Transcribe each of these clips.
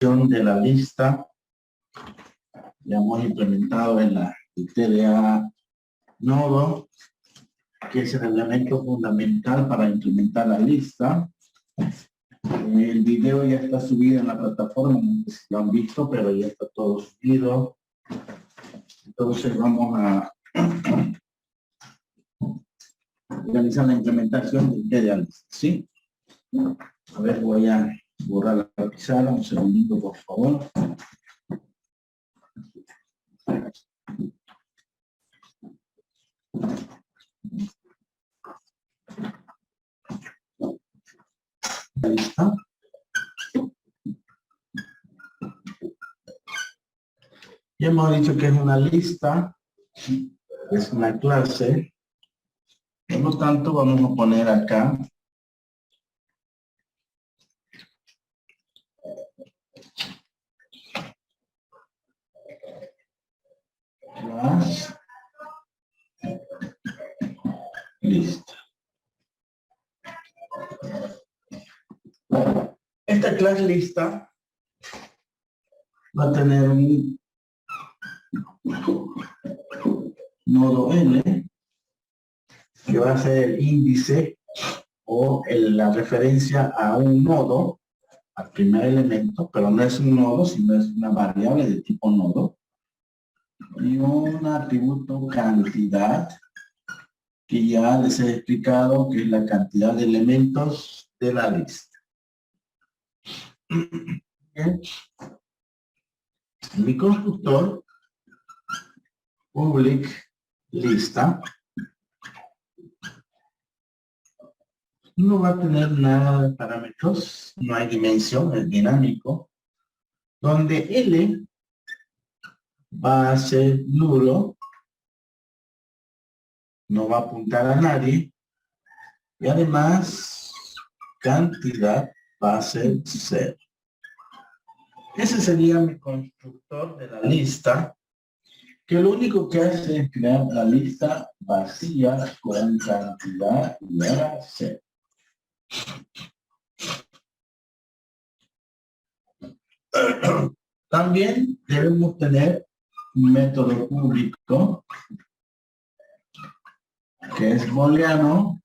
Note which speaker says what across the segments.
Speaker 1: de la lista ya hemos implementado en la TDA nodo, que es el elemento fundamental para implementar la lista. El video ya está subido en la plataforma, no sé si lo han visto, pero ya está todo subido. Entonces vamos a realizar la implementación de la lista, ¿sí? A ver, voy a borrar la pizarra, un segundito, por favor. Ahí está. Ya hemos dicho que es una lista, es una clase. Por lo tanto, vamos a poner acá class lista. Esta clase lista va a tener un nodo N, que va a ser el índice o la referencia a un nodo, al primer elemento, pero no es un nodo, sino es una variable de tipo nodo, y un atributo cantidad, que ya les he explicado que es la cantidad de elementos de la lista. Bien. Mi constructor public lista no va a tener nada de parámetros, no hay dimensión, es dinámico, donde L va a ser nulo, no va a apuntar a nadie, y además cantidad va a ser 0. Ese sería mi constructor de la lista, que lo único que hace es crear la lista vacía con cantidad igual a 0. También debemos tener un método público que es booleano,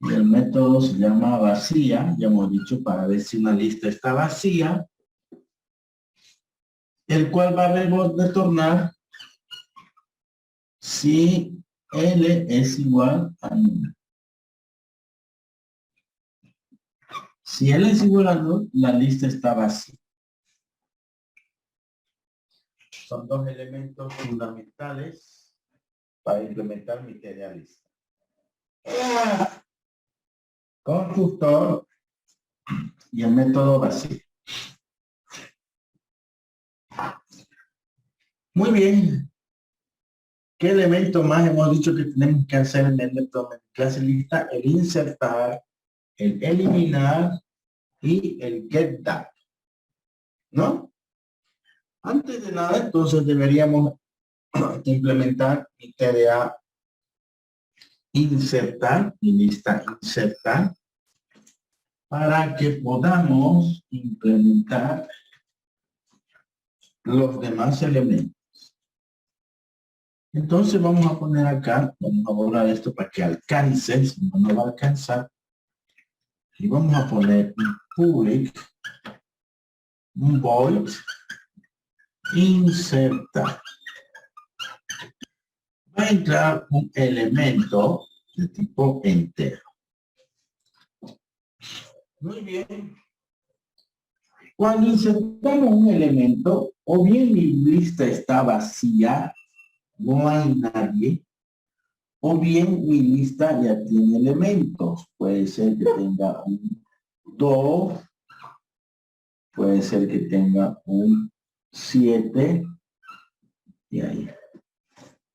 Speaker 1: y el método se llama vacía, ya hemos dicho, para ver si una lista está vacía, el cual va a retornar si L es igual a 1. Si L es igual a 1, la lista está vacía. Son dos elementos fundamentales para implementar mi TDA lista. Constructor y el método vacío. Muy bien. ¿Qué elemento más hemos dicho que tenemos que hacer en el método de clase lista? El insertar, el eliminar y el get data, ¿no? Antes de nada, entonces deberíamos implementar mi TDA insertar, mi lista insertar, para que podamos implementar los demás elementos. Entonces vamos a poner acá, vamos a borrar esto para que alcance, si no, no va a alcanzar. Y vamos a poner un public, un void, insertar. Va a entrar un elemento de tipo entero. Muy bien. Cuando insertamos un elemento, o bien mi lista está vacía, no hay nadie, o bien mi lista ya tiene elementos. Puede ser que tenga un 2, puede ser que tenga un 7, y ahí.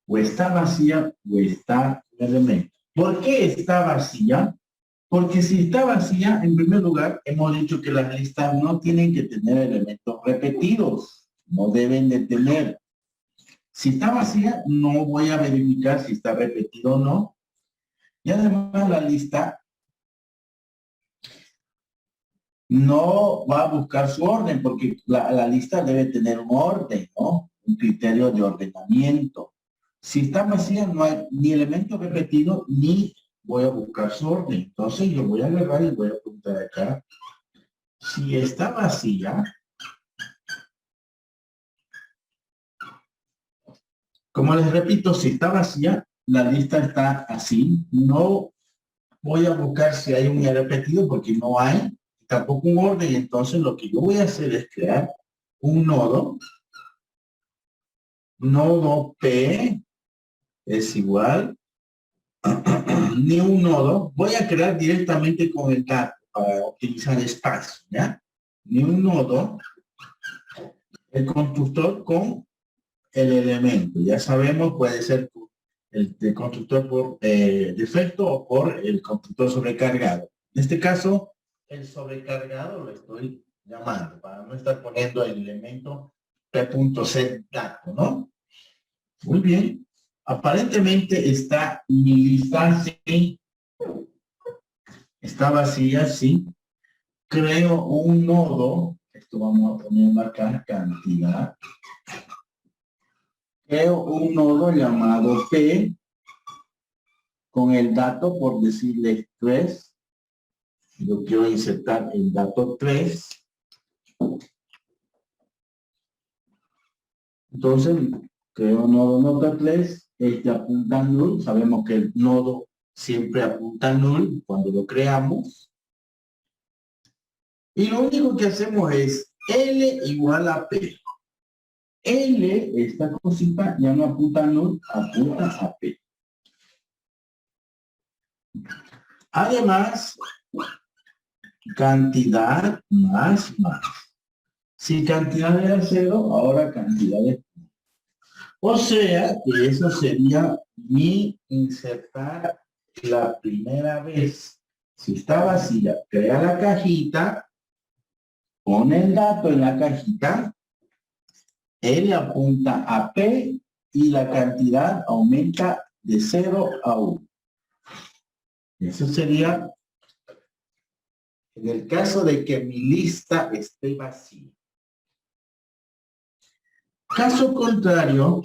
Speaker 1: O está vacía o está un elemento. ¿Por qué está vacía? Porque si está vacía, en primer lugar, hemos dicho que las listas no tienen que tener elementos repetidos. No deben de tener. Si está vacía, no voy a verificar si está repetido o no. Y además la lista no va a buscar su orden, porque la lista debe tener un orden, ¿no? Un criterio de ordenamiento. Si está vacía, no hay ni elemento repetido, ni voy a buscar su orden. Entonces yo voy a agarrar y voy a apuntar acá. Si está vacía, como les repito, si está vacía, la lista está así. No voy a buscar si hay un repetido porque no hay, tampoco un orden. Entonces lo que yo voy a hacer es crear un nodo. Nodo P es igual ni un nodo. Voy a crear directamente con el dato para optimizar espacio, ¿ya? Ni un nodo, el constructor con el elemento. Ya sabemos, puede ser el constructor por defecto o por el constructor sobrecargado. En este caso, el sobrecargado lo estoy llamando para no estar poniendo el elemento p.set dato, ¿no? Muy bien. Aparentemente está mi lista, sí. Está vacía, sí. Creo un nodo. Esto vamos a poner acá, cantidad. Creo un nodo llamado P con el dato, por decirle 3. Yo quiero insertar el dato 3. Entonces, creo nodo nota 3. Este apunta a null. Sabemos que el nodo siempre apunta a null cuando lo creamos. Y lo único que hacemos es L igual a P. L, esta cosita, ya no apunta a null, apunta a P. Además, cantidad más. Si cantidad era 0, ahora cantidad es 1. O sea que eso sería mi insertar la primera vez. Si está vacía, crea la cajita, pone el dato en la cajita, L apunta a P y la cantidad aumenta de 0 a 1. Eso sería en el caso de que mi lista esté vacía. Caso contrario,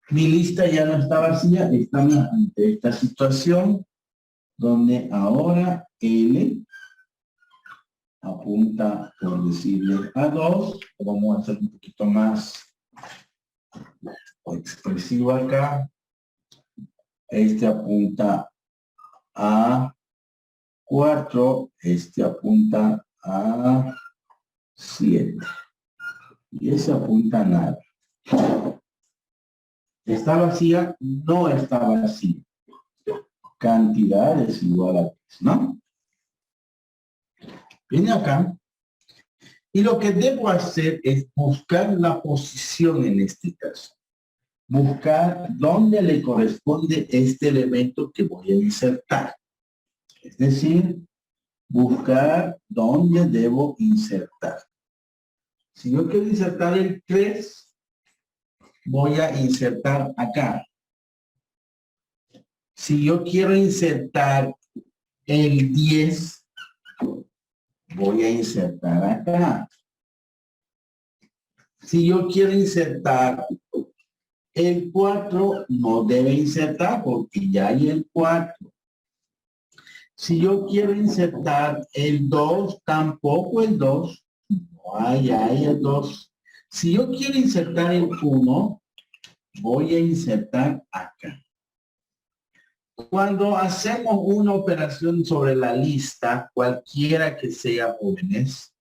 Speaker 1: mi lista ya no está vacía, estamos ante esta situación donde ahora L apunta, por decirle, a 2. Vamos a hacer un poquito más expresivo acá. Este apunta a 4, este apunta a 7. Y ese apunta a nada. ¿Está vacía? No está vacía. Cantidad es igual a 3, ¿no? Viene acá. Y lo que debo hacer es buscar la posición en este caso. Buscar dónde le corresponde este elemento que voy a insertar. Es decir, buscar dónde debo insertar. Si yo quiero insertar el 3, voy a insertar acá. Si yo quiero insertar el 10, voy a insertar acá. Si yo quiero insertar el 4, no debe insertar porque ya hay el 4. Si yo quiero insertar el 2, tampoco el 2. No hay el 2. Si yo quiero insertar el 1, voy a insertar acá. Cuando hacemos una operación sobre la lista, cualquiera que sea, jóvenes,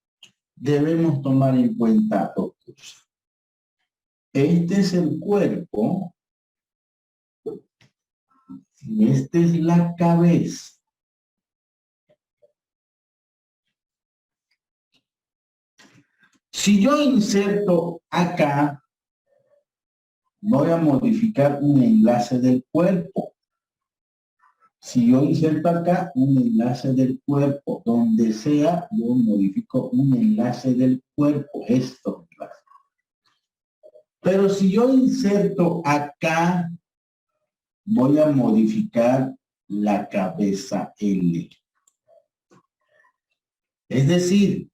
Speaker 1: debemos tomar en cuenta dos cosas. Este es el cuerpo y esta es la cabeza. Si yo inserto acá, voy a modificar un enlace del cuerpo. Si yo inserto acá un enlace del cuerpo, donde sea, yo modifico un enlace del cuerpo, esto. Pero si yo inserto acá, voy a modificar la cabeza L. Es decir,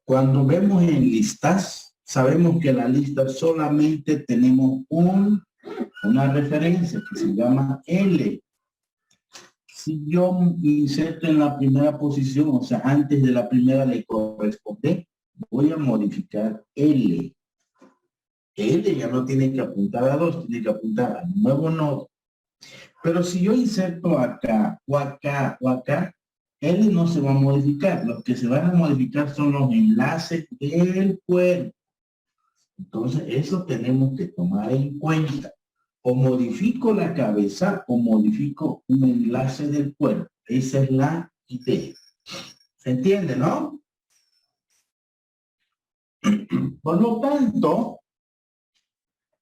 Speaker 1: cuando vemos en listas, sabemos que en la lista solamente tenemos una referencia que se llama L. Si yo inserto en la primera posición, o sea, antes de la primera le corresponde, voy a modificar L. L ya no tiene que apuntar a 2, tiene que apuntar al nuevo nodo. Pero si yo inserto acá, o acá, o acá, L no se va a modificar. Los que se van a modificar son los enlaces del cuerpo. Entonces, eso tenemos que tomar en cuenta. O modifico la cabeza o modifico un enlace del cuerpo. Esa es la idea. ¿Se entiende, no? Por lo tanto,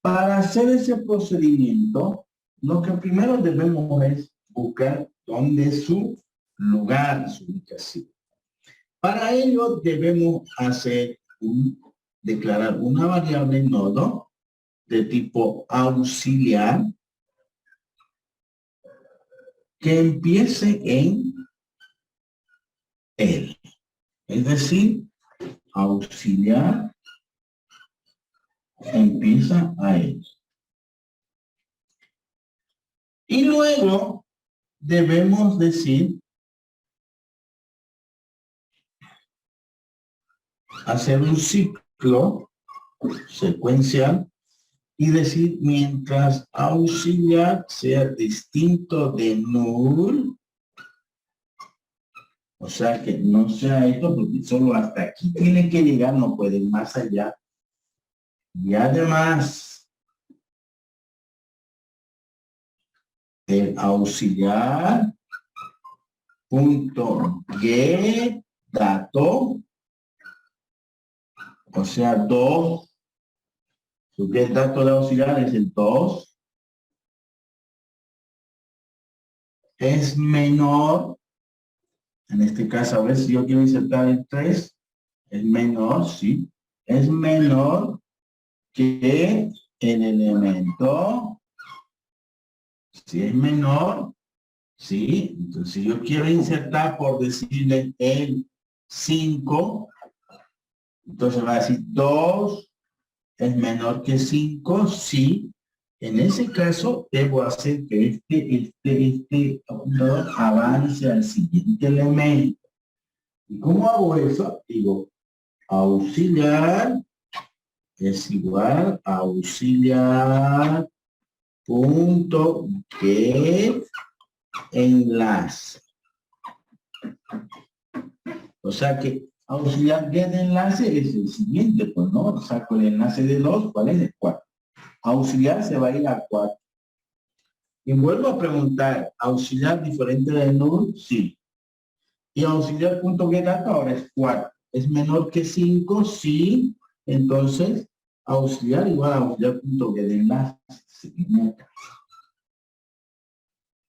Speaker 1: para hacer ese procedimiento, lo que primero debemos es buscar dónde es su lugar, su ubicación. Para ello debemos declarar una variable nodo de tipo auxiliar que empiece en él. Es decir, auxiliar empieza a él. Y luego debemos decir, hacer un ciclo secuencial y decir mientras auxiliar sea distinto de null, o sea que no sea esto porque solo hasta aquí tiene que llegar, no puede ir más allá. Y además, el auxiliar punto get dato, o sea 2, su get dato de auxiliar es el 2, es menor, en este caso a ver si yo quiero insertar el 3, es menor, sí, es menor que el elemento, si es menor, sí, entonces si yo quiero insertar por decirle el 5, entonces va a decir 2 es menor que 5, sí. En ese caso, debo hacer que este apuntador avance al siguiente elemento. ¿Y cómo hago eso? Digo, auxiliar es igual a auxiliar punto get enlace. O sea que auxiliar get enlace es el siguiente, pues no, saco el enlace de 2, ¿cuál es? El 4. Auxiliar se va a ir a 4. Y vuelvo a preguntar, ¿auxiliar diferente de null? Sí. Y auxiliar punto get data ahora es 4. ¿Es menor que 5? Sí. Entonces, auxiliar igual a auxiliar punto get enlace.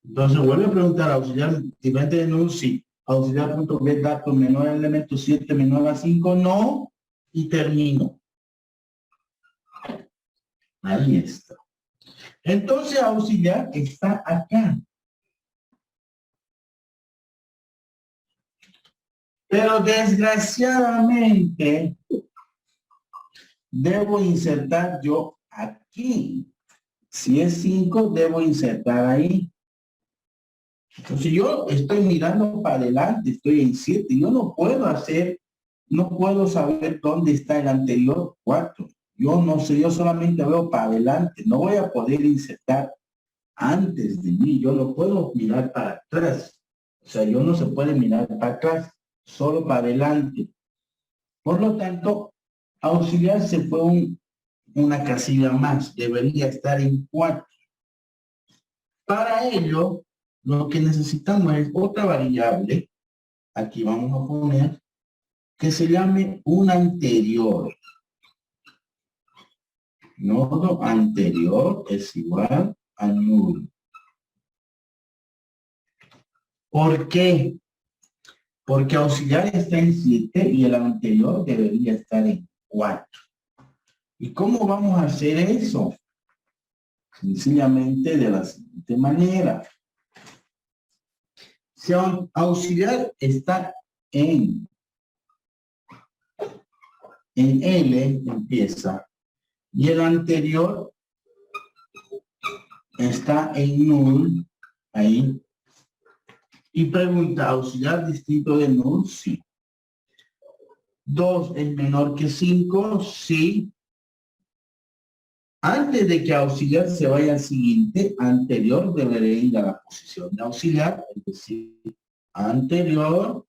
Speaker 1: Entonces, vuelvo a preguntar, ¿auxiliar diferente de null? Sí. Auxiliar punto get dato menor al elemento 7 menor a 5, no. Y termino. Ahí está. Entonces, auxiliar está acá. Pero desgraciadamente, debo insertar yo aquí. Si es 5, debo insertar ahí. Entonces, yo estoy mirando para adelante, estoy en 7. Yo no puedo saber dónde está el anterior 4. Yo no sé, yo solamente veo para adelante. No voy a poder insertar antes de mí. Yo no puedo mirar para atrás. O sea, yo no se puede mirar para atrás, solo para adelante. Por lo tanto, auxiliar se fue una casilla más. Debería estar en 4. Para ello, lo que necesitamos es otra variable. Aquí vamos a poner que se llame un anterior. Nodo anterior es igual a null. ¿Por qué? Porque auxiliar está en 7 y el anterior debería estar en 4. ¿Y cómo vamos a hacer eso? Sencillamente de la siguiente manera. Si auxiliar está en L empieza y el anterior está en null ahí. Y pregunta, ¿auxiliar distinto de null? Sí. 2 es menor que 5, sí. Antes de que auxiliar se vaya al siguiente, anterior deberé ir a la posición de auxiliar, es decir, anterior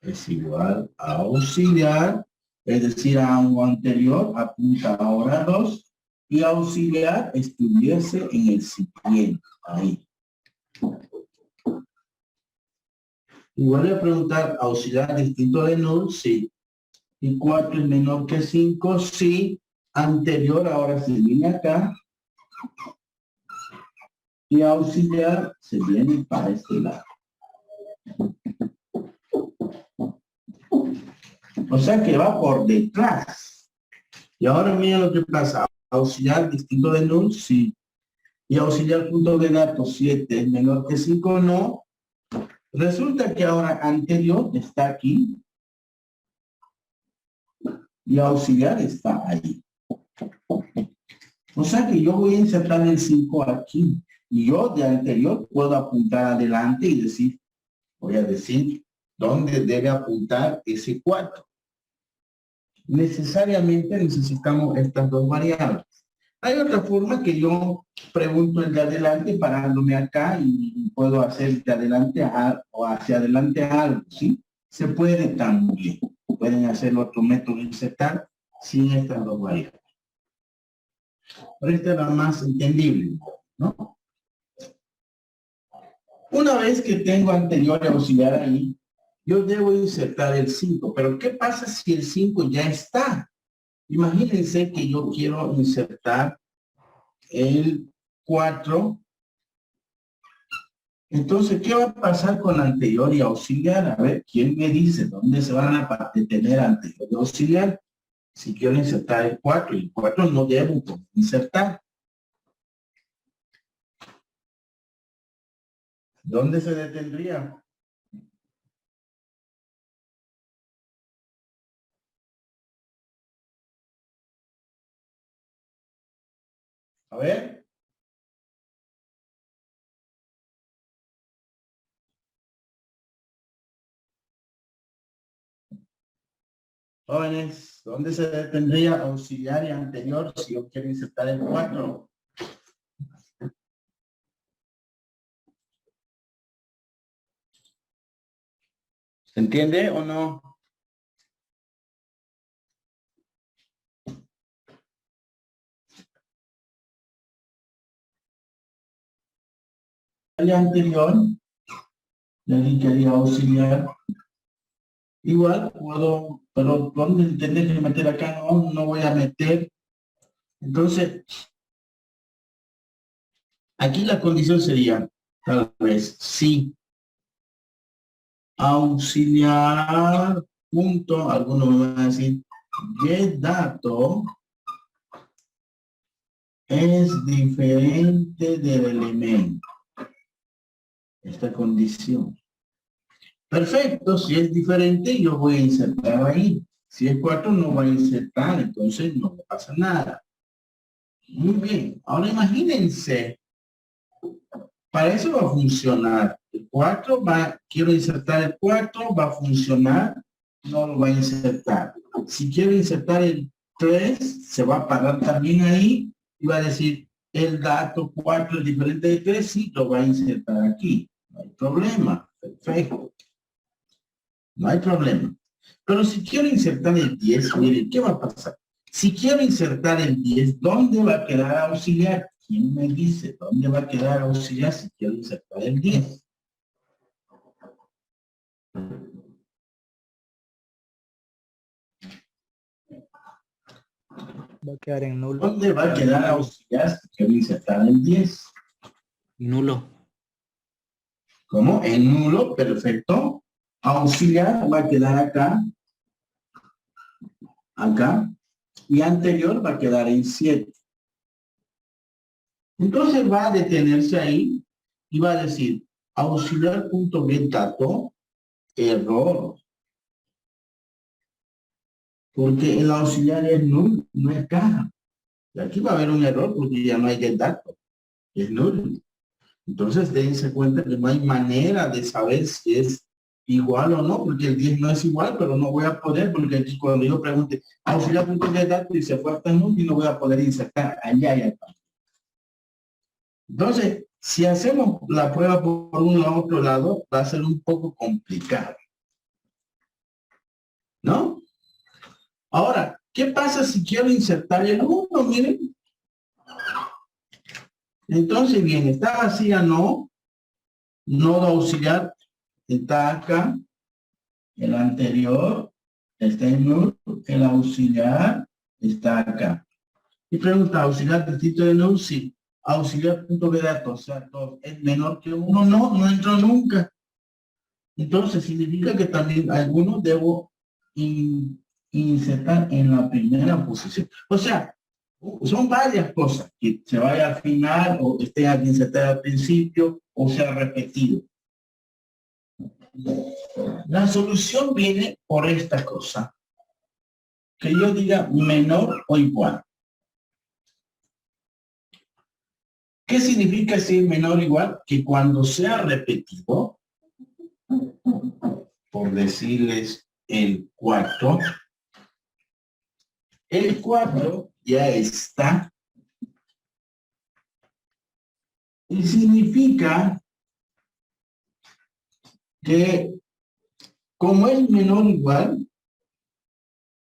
Speaker 1: es igual a auxiliar, es decir, a un anterior apunta ahora a 2 y auxiliar estuviese en el siguiente, ahí. Y vuelve a preguntar, auxiliar distinto de null, sí. Y 4 es menor que 5, sí. Anterior ahora se viene acá. Y auxiliar se viene para este lado. O sea que va por detrás. Y ahora miren lo que pasa. Auxiliar distinto de null, sí. Y auxiliar punto de datos 7 es menor que 5, no. Resulta que ahora anterior está aquí. Y auxiliar está ahí. O sea que yo voy a insertar el 5 aquí. Y yo de anterior puedo apuntar adelante y decir, voy a decir, ¿dónde debe apuntar ese 4? Necesariamente necesitamos estas dos variables. Hay otra forma que yo pregunto el de adelante parándome acá y puedo hacer de adelante o hacia adelante algo, ¿sí? Se puede también. Pueden hacer otro método de insertar sin estas dos variables. Pero esta era más entendible, ¿no? Una vez que tengo anterior y auxiliar ahí, yo debo insertar el 5. Pero ¿qué pasa si el 5 ya está? Imagínense que yo quiero insertar el 4. Entonces, ¿qué va a pasar con anterior y auxiliar? A ver, ¿quién me dice dónde se van a detener anterior y auxiliar? Si quiero insertar el 4, y el 4 no debo insertar. ¿Dónde se detendría? A ver. Jóvenes, ¿dónde se detendría auxiliar y anterior si yo quiero insertar el 4? ¿Se entiende o no? El anterior, le indicaría auxiliar. Igual puedo, pero ¿dónde tendré que meter acá? No, no voy a meter. Entonces, aquí la condición sería, tal vez, sí, auxiliar, punto, algunos me van a decir, get dato es diferente del elemento. Esta condición. Perfecto, si es diferente, yo voy a insertar ahí. Si es 4, no voy a insertar, entonces no pasa nada. Muy bien, ahora imagínense, para eso va a funcionar. El 4 quiero insertar el 4, va a funcionar, no lo va a insertar. Si quiero insertar el 3, se va a parar también ahí y va a decir, el dato 4 es diferente de 3, sí, lo va a insertar aquí. No hay problema, perfecto. No hay problema. Pero si quiero insertar el 10, miren, ¿qué va a pasar? Si quiero insertar el 10, ¿dónde va a quedar auxiliar? ¿Quién me dice dónde va a quedar auxiliar si quiero insertar el 10?
Speaker 2: Va a quedar en nulo.
Speaker 1: ¿Dónde va a quedar auxiliar si quiero insertar el 10?
Speaker 2: Nulo.
Speaker 1: ¿Cómo? En nulo, perfecto. Auxiliar va a quedar acá. Acá. Y anterior va a quedar en 7. Entonces va a detenerse ahí y va a decir auxiliar.getDato, error. porque el auxiliar es nulo, no es caja. Y aquí va a haber un error porque ya no hay el dato, es nulo. Entonces dense cuenta que no hay manera de saber si es igual o no, porque el 10 no es igual, pero no voy a poder, porque aquí cuando yo pregunte auxiliar punto de datos y se fue hasta nulo y no voy a poder insertar allá y acá. Entonces, si hacemos la prueba por un u otro lado, va a ser un poco complicado, ¿no? Ahora, ¿qué pasa si quiero insertar el 1? Miren. Entonces, bien, está vacía, no. Nodo auxiliar está acá. El anterior está en null. El auxiliar está acá. Y pregunta, ¿auxiliar del título de null? Sí. Auxiliar punto de datos, o sea, 2 es menor que 1, no entró nunca. Entonces significa que también algunos debo insertar en la primera posición. O sea, son varias cosas, que se vaya al final o esté aquí insertado al principio o sea repetido. La solución viene por esta cosa, que yo diga menor o igual. ¿Qué significa si es menor o igual? Que cuando sea repetido, por decirles el 4 ya está. Y significa que como es menor o igual,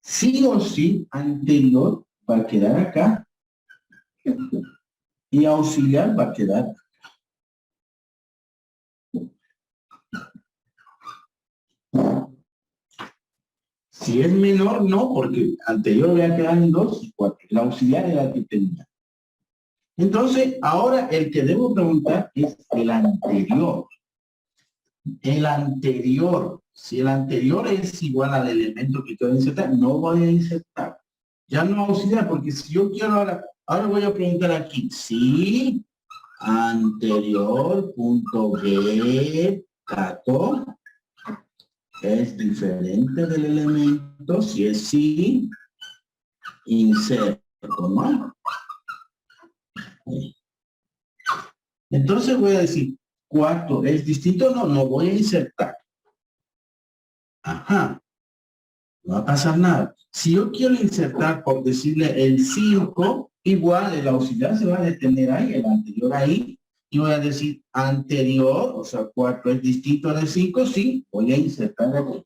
Speaker 1: sí o sí anterior va a quedar acá y auxiliar va a quedar acá. Si es menor, no, porque anterior voy a quedar en 2 y 4. El auxiliar era el que tenía. Entonces, ahora el que debo preguntar es el anterior. El anterior. Si el anterior es igual al elemento que quiero insertar, no voy a insertar. Ya no auxiliar, porque si yo quiero ahora voy a preguntar aquí. Si anterior punto get dato es diferente del elemento, si es sí, inserto, ¿no? Entonces voy a decir, 4 es distinto, no voy a insertar. Ajá, no va a pasar nada. Si yo quiero insertar, por decirle el 5, igual el auxiliar se va a detener ahí, el anterior ahí, y voy a decir anterior, o sea, 4 es distinto de 5, sí, voy a insertar aquí.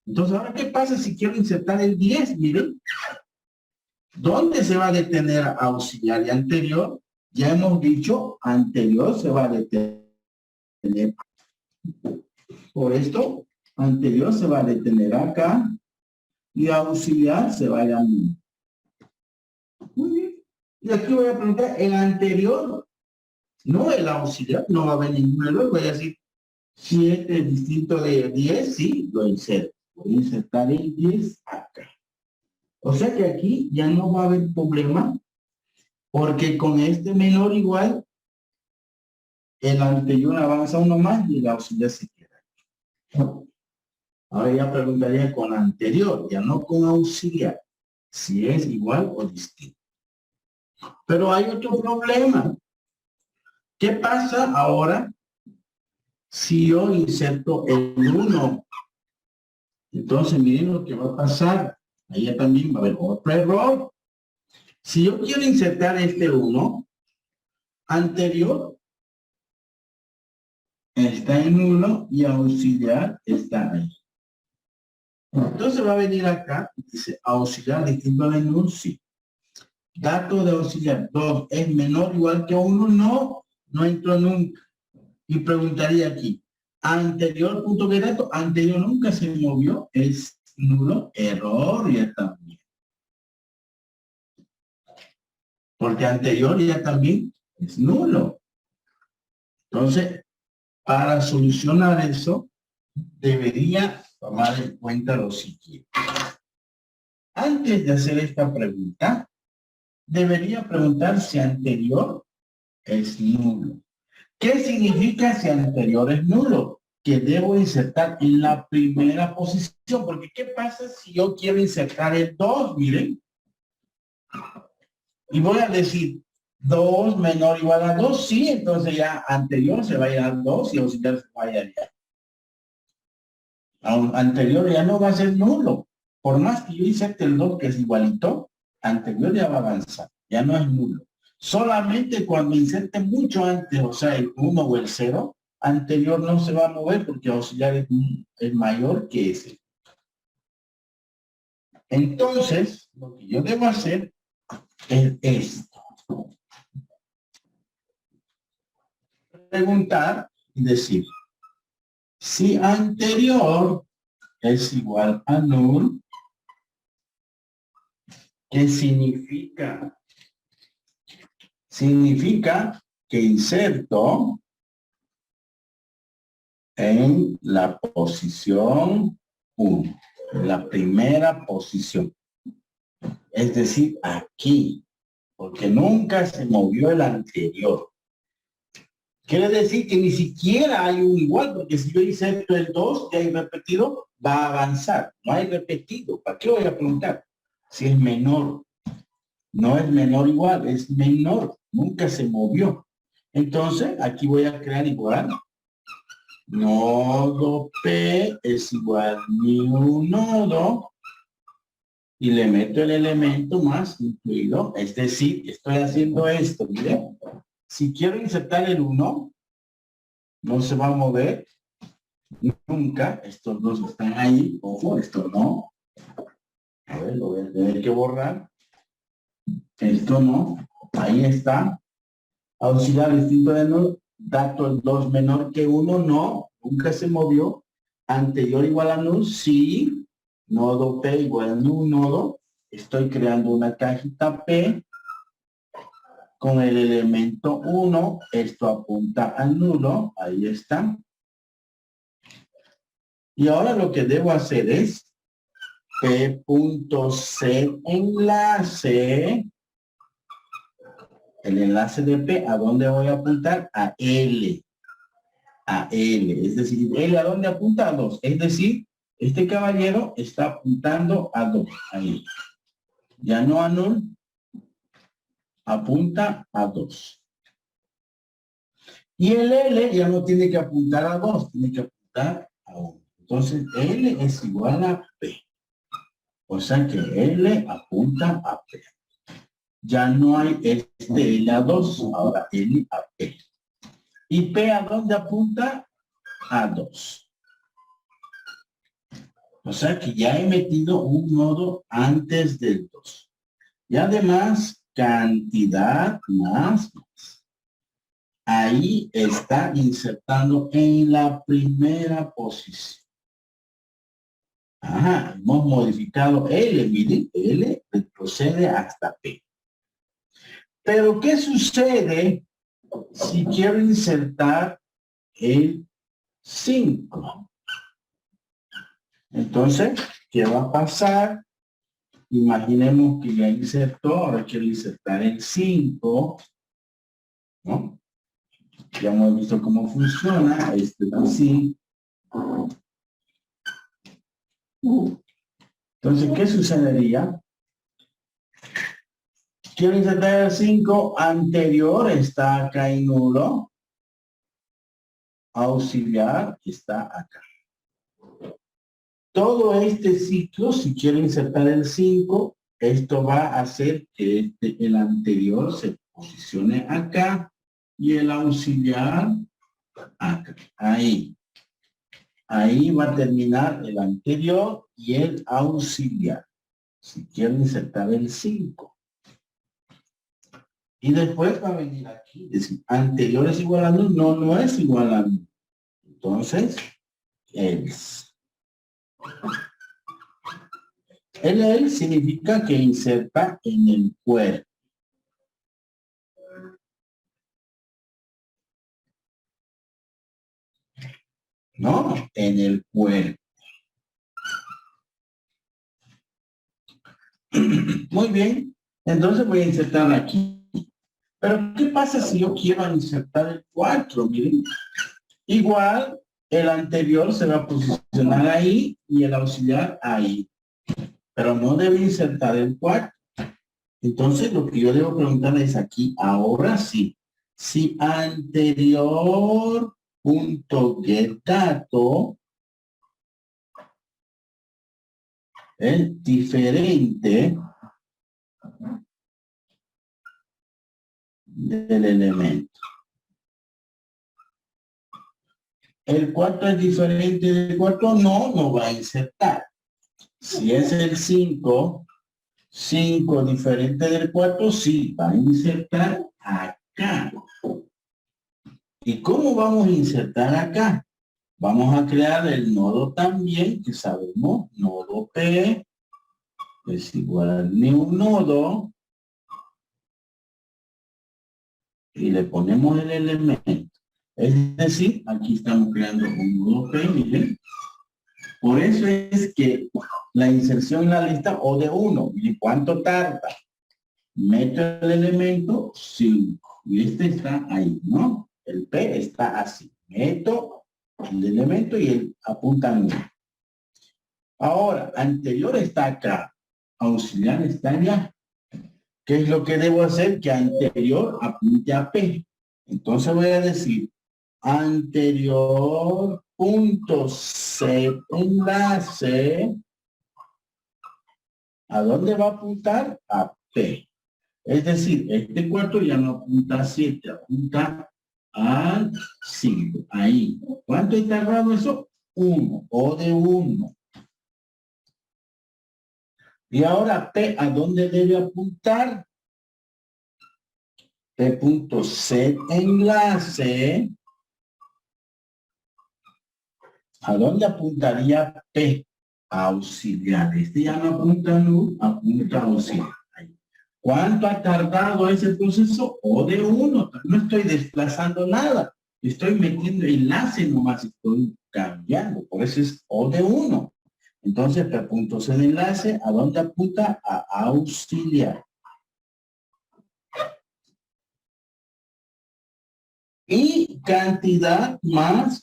Speaker 1: Entonces, ¿ahora qué pasa si quiero insertar el 10? Miren, ¿dónde se va a detener auxiliar y anterior? Ya hemos dicho, anterior se va a detener. Por esto, anterior se va a detener acá y auxiliar se va a ir a mí. Muy bien. Y aquí voy a preguntar, el anterior, no el auxiliar, no va a haber ningún error. Voy a decir, 7 es distinto de 10, sí, lo inserto. Voy a insertar el 10 acá. O sea que aquí ya no va a haber problema, porque con este menor igual, el anterior avanza uno más y el auxiliar se queda. Ahora ya preguntaría con anterior, ya no con auxiliar, si es igual o distinto. Pero hay otro problema. ¿Qué pasa ahora si yo inserto el 1? Entonces miren lo que va a pasar. Ahí también va a haber otro error. Si yo quiero insertar este 1, anterior está en 1 y auxiliar está ahí. Entonces va a venir acá, dice auxiliar distinto de null, sí. Dato de auxiliar 2 es menor o igual que 1, no entró nunca. Y preguntaría aquí, anterior punto de dato, anterior nunca se movió, es nulo, error ya también. Porque anterior ya también es nulo. Entonces, para solucionar eso, debería tomar en cuenta lo siguiente. Antes de hacer esta pregunta, debería preguntar si anterior es nulo. ¿Qué significa si anterior es nulo? que debo insertar en la primera posición. Porque ¿qué pasa si yo quiero insertar el 2? Miren. Y voy a decir 2 menor o igual a 2. Sí, entonces ya anterior se va a ir al 2 y auxiliar se va a ir allá. Anterior ya no va a ser nulo. Por más que yo inserte el 2 que es igualito, anterior ya va a avanzar. Ya no es nulo. Solamente cuando inserte mucho antes, o sea, el 1 o el 0, anterior no se va a mover porque auxiliar es mayor que ese. Entonces, lo que yo debo hacer es esto. Preguntar y decir, si anterior es igual a null, ¿qué significa? Significa que inserto en la posición 1, la primera posición. Es decir, aquí, porque nunca se movió el anterior. Quiere decir que ni siquiera hay un igual, porque si yo inserto el 2 y hay repetido, va a avanzar. No hay repetido. ¿Para qué voy a preguntar? Si es menor. No es menor igual, es menor. Nunca se movió. Entonces, aquí voy a crear igual. Nodo P es igual a new nodo. Y le meto el elemento más incluido. Es decir, estoy haciendo esto. Miren. Si quiero insertar el 1, no se va a mover nunca. Estos dos están ahí. Ojo, esto no. A ver, lo voy a tener que borrar. Esto no. Ahí está. Auxiliar distinto de null. Dato 2 menor que 1, no. Nunca se movió. Anterior igual a null, sí. Nodo P igual a null nodo. Estoy creando una cajita P con el elemento 1. Esto apunta al nulo. Ahí está. Y ahora lo que debo hacer es P.set enlace. El enlace de P, ¿a dónde voy a apuntar? A L. A L. Es decir, L, ¿a dónde apunta? A 2. Es decir, este caballero está apuntando a 2. Ahí. Ya no a null. Apunta a 2. Y el L ya no tiene que apuntar a 2. Tiene que apuntar a 1. Entonces, L es igual a P. O sea que L apunta a P. Ya no hay este L a 2, ahora L a P. ¿Y P a dónde apunta? A 2. O sea que ya he metido un nodo antes del 2. Y además, cantidad más. Ahí está insertando en la primera posición. Ajá, hemos modificado L, miren, L retrocede hasta P. Pero, ¿qué sucede si quiero insertar el 5? Entonces, ¿qué va a pasar? Imaginemos que ya insertó, ahora quiero insertar el 5, ¿no? Ya hemos visto cómo funciona, este así. Entonces, ¿qué sucedería? Quiero insertar el 5, anterior está acá en nulo. Auxiliar está acá. Todo este ciclo, si quiero insertar el 5, esto va a hacer que el anterior se posicione acá y el auxiliar acá. Ahí. Ahí va a terminar el anterior y el auxiliar. Si quiero insertar el 5. Y después va a venir aquí, decir, anterior es igual a null. No, no es igual a null. Entonces, else. El significa que inserta en el cuerpo. No, en el cuerpo. Muy bien. Entonces voy a insertar aquí. Pero, ¿qué pasa si yo quiero insertar el 4? Miren. Igual, el anterior se va a posicionar ahí y el auxiliar ahí. Pero no debe insertar el cuarto. Entonces, lo que yo debo preguntar es aquí, ahora sí. Si anterior punto get dato es diferente del elemento. ¿El cuarto es diferente del cuarto? No, no va a insertar. Si es el 5 diferente del cuarto, sí, va a insertar acá. ¿Y cómo vamos a insertar acá? Vamos a crear el nodo también, que sabemos, nodo P es igual al new nodo, y le ponemos el elemento. Es decir, aquí estamos creando un nodo P, miren. Por eso es que la inserción en la lista o de 1, ¿y cuánto tarda? Meto el elemento 5 y este está ahí, ¿no? El P está así. Meto el elemento y él apunta a 1. Ahora, anterior está acá, auxiliar está allá. ¿Qué es lo que debo hacer? Que anterior apunte a P. Entonces voy a decir anterior punto set enlace. ¿A dónde va a apuntar? A P. Es decir, este cuarto ya no apunta a 7, apunta a 5. Ahí. ¿Cuánto he tardado eso? 1. O de 1. Y ahora P, ¿a dónde debe apuntar? P.set enlace. ¿A dónde apuntaría P? Auxiliar. Este ya no apunta a null, apunta a auxiliar. Ahí. ¿Cuánto ha tardado ese proceso? O de 1. No estoy desplazando nada. Estoy metiendo enlace nomás, estoy cambiando. Por eso es O de 1. Entonces, P.set enlace, ¿a dónde apunta? A auxiliar. Y cantidad más.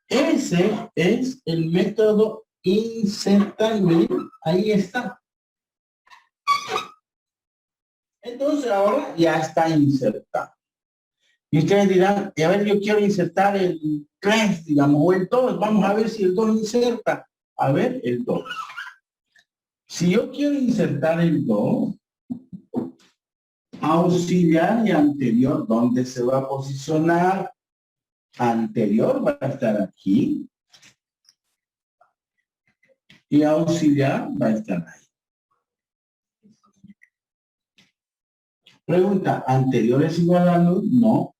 Speaker 1: Ese es el método insertable. Ahí está. Entonces ahora ya está insertado. Y ustedes dirán, a ver, yo quiero insertar el 3, digamos, o el 2. Vamos a ver si el 2 inserta. A ver, el 2. Si yo quiero insertar el 2, auxiliar y anterior, ¿dónde se va a posicionar? Anterior va a estar aquí. Y auxiliar va a estar ahí. Pregunta, ¿anterior es igual a null? No.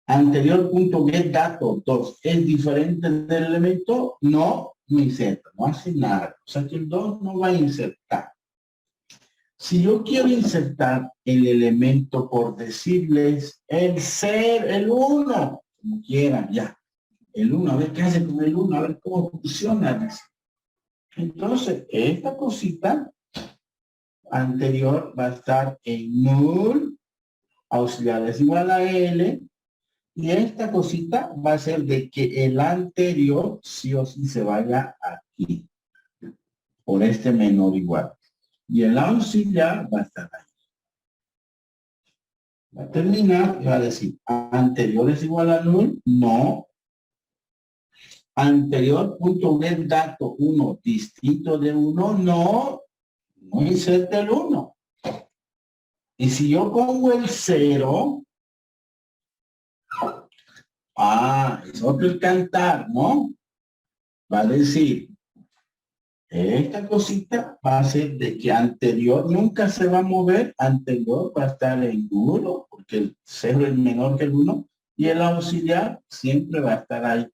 Speaker 1: Anterior.get dato 2 es diferente del elemento, no inserta, no hace nada. O sea que el 2 no va a insertar. Si yo quiero insertar el elemento, por decirles, el 1, como quieran, ya. El 1, a ver qué hace con el 1, a ver cómo funciona. Entonces, esta cosita anterior va a estar en null, auxiliar es igual a L, y esta cosita va a ser de que el anterior sí o sí se vaya aquí, por este menor igual. Y el auxiliar va a estar ahí. Va a terminar y va a decir, anterior es igual a null, no. Anterior punto get dato 1 distinto de 1, no. No inserte el 1. Y si yo pongo el 0, es otro el cantar, ¿no? Va a decir, esta cosita va a ser de que anterior nunca se va a mover, anterior va a estar en 1, porque el 0 es menor que el 1, y el auxiliar siempre va a estar ahí.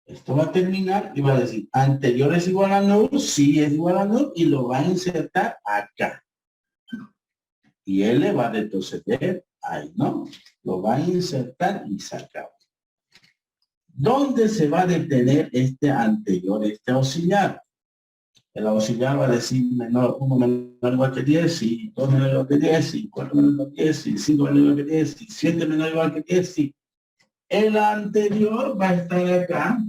Speaker 1: Esto va a terminar y va a decir, anterior es igual a null, sí es igual a null, y lo va a insertar acá. Y él le va a retroceder ahí, ¿no? Lo va a insertar y sacar. ¿Dónde se va a detener este anterior, este auxiliar? El auxiliar va a decir menor, 1 menor igual que 10, y 2 menor igual que 10, y 4 menor igual que 10, y 5 menor igual que 10, y 7 menor igual que 10, y el anterior va a estar acá,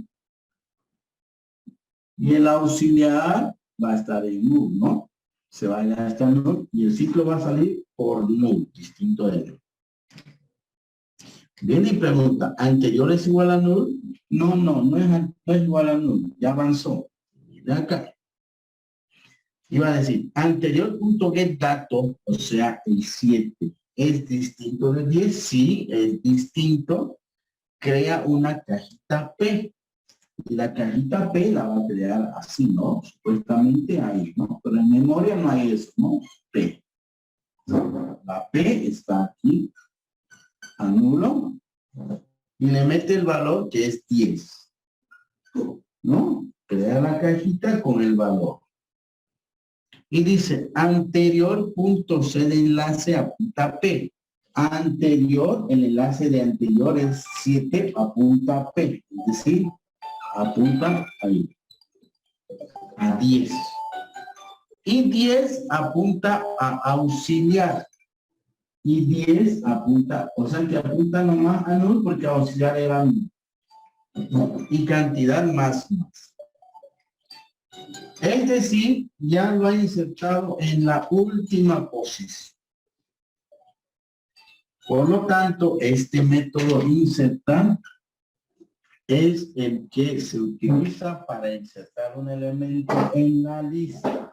Speaker 1: y el auxiliar va a estar en null, ¿no? Se va a estar null, y el ciclo va a salir por null, distinto de null. Viene y pregunta, ¿anterior es igual a null? No es igual a null, ya avanzó. De acá. Iba a decir, anterior.getDato, o sea, el 7, ¿es distinto de 10? Sí, es distinto. Crea una cajita P. Y la cajita P la va a crear así, ¿no? Supuestamente ahí, ¿no? Pero en memoria no hay eso, ¿no? P. La P está aquí. Anulo. Y le mete el valor que es 10. ¿No? Crea la cajita con el valor. Y dice anterior punto C de enlace apunta P. Anterior, el enlace de anterior es 7 apunta P. Es decir, apunta ahí. A 10. Y 10 apunta a auxiliar. Y 10 apunta, o sea que apunta nomás a null porque auxiliar era null. Y cantidad más. Es decir, ya lo ha insertado en la última posición. Por lo tanto, este método insertar es el que se utiliza para insertar un elemento en la lista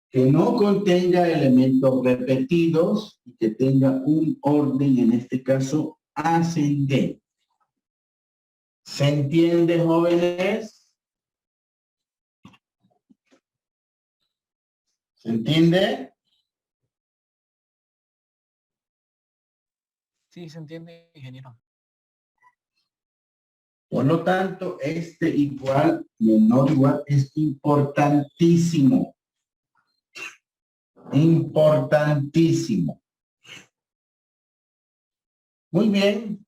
Speaker 1: que no contenga elementos repetidos y que tenga un orden, en este caso, ascendente. ¿Se entiende, jóvenes? ¿Se entiende?
Speaker 2: Sí, se entiende, ingeniero.
Speaker 1: Por lo tanto, este igual, menor igual, es importantísimo. Importantísimo. Muy bien.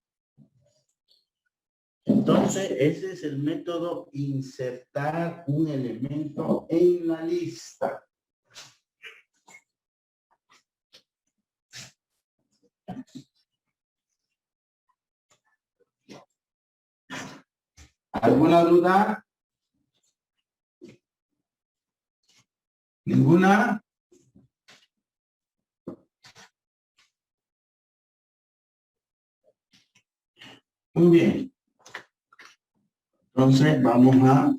Speaker 1: Entonces, ese es el método insertar un elemento en la lista. ¿Alguna duda? ¿Ninguna? Muy bien. Entonces vamos a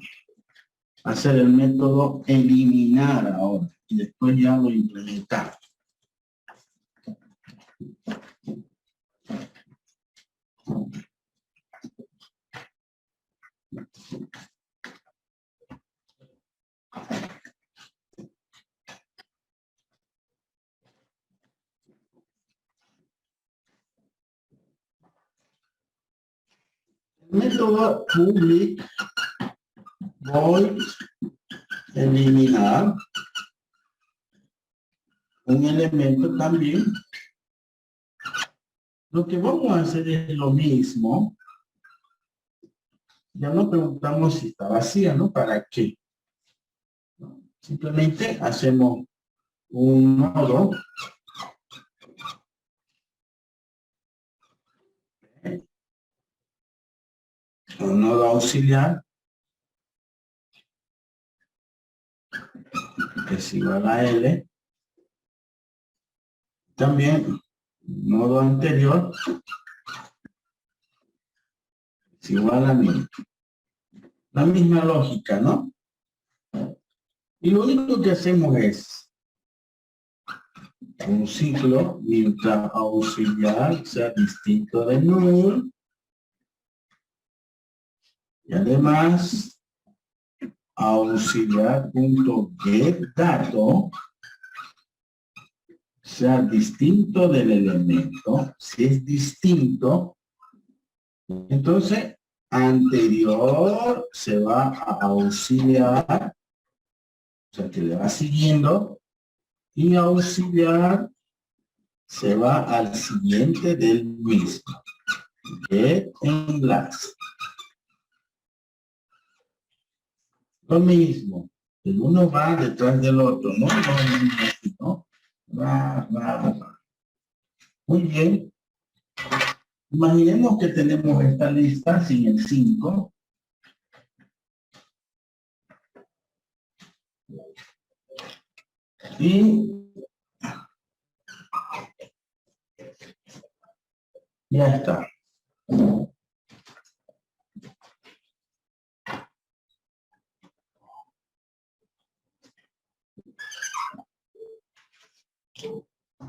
Speaker 1: hacer el método eliminar ahora y después ya lo implementamos. El método public voy a eliminar un elemento también. Lo que vamos a hacer es lo mismo. Ya no preguntamos si está vacía, ¿no? ¿Para qué? Simplemente hacemos un nodo. Un nodo auxiliar. Que es igual a L. También nodo anterior es igual a 1000. La misma lógica, ¿no? Y lo único que hacemos es un ciclo mientras auxiliar sea distinto de null. Y además auxiliar.getDato sea distinto del elemento. Si es distinto, entonces anterior se va a auxiliar, o sea que le va siguiendo, y auxiliar se va al siguiente del mismo. Get enlace. Lo mismo, El uno va detrás del otro, ¿no? No. Va. Muy bien. Imaginemos que tenemos esta lista sin el 5. Y ya está.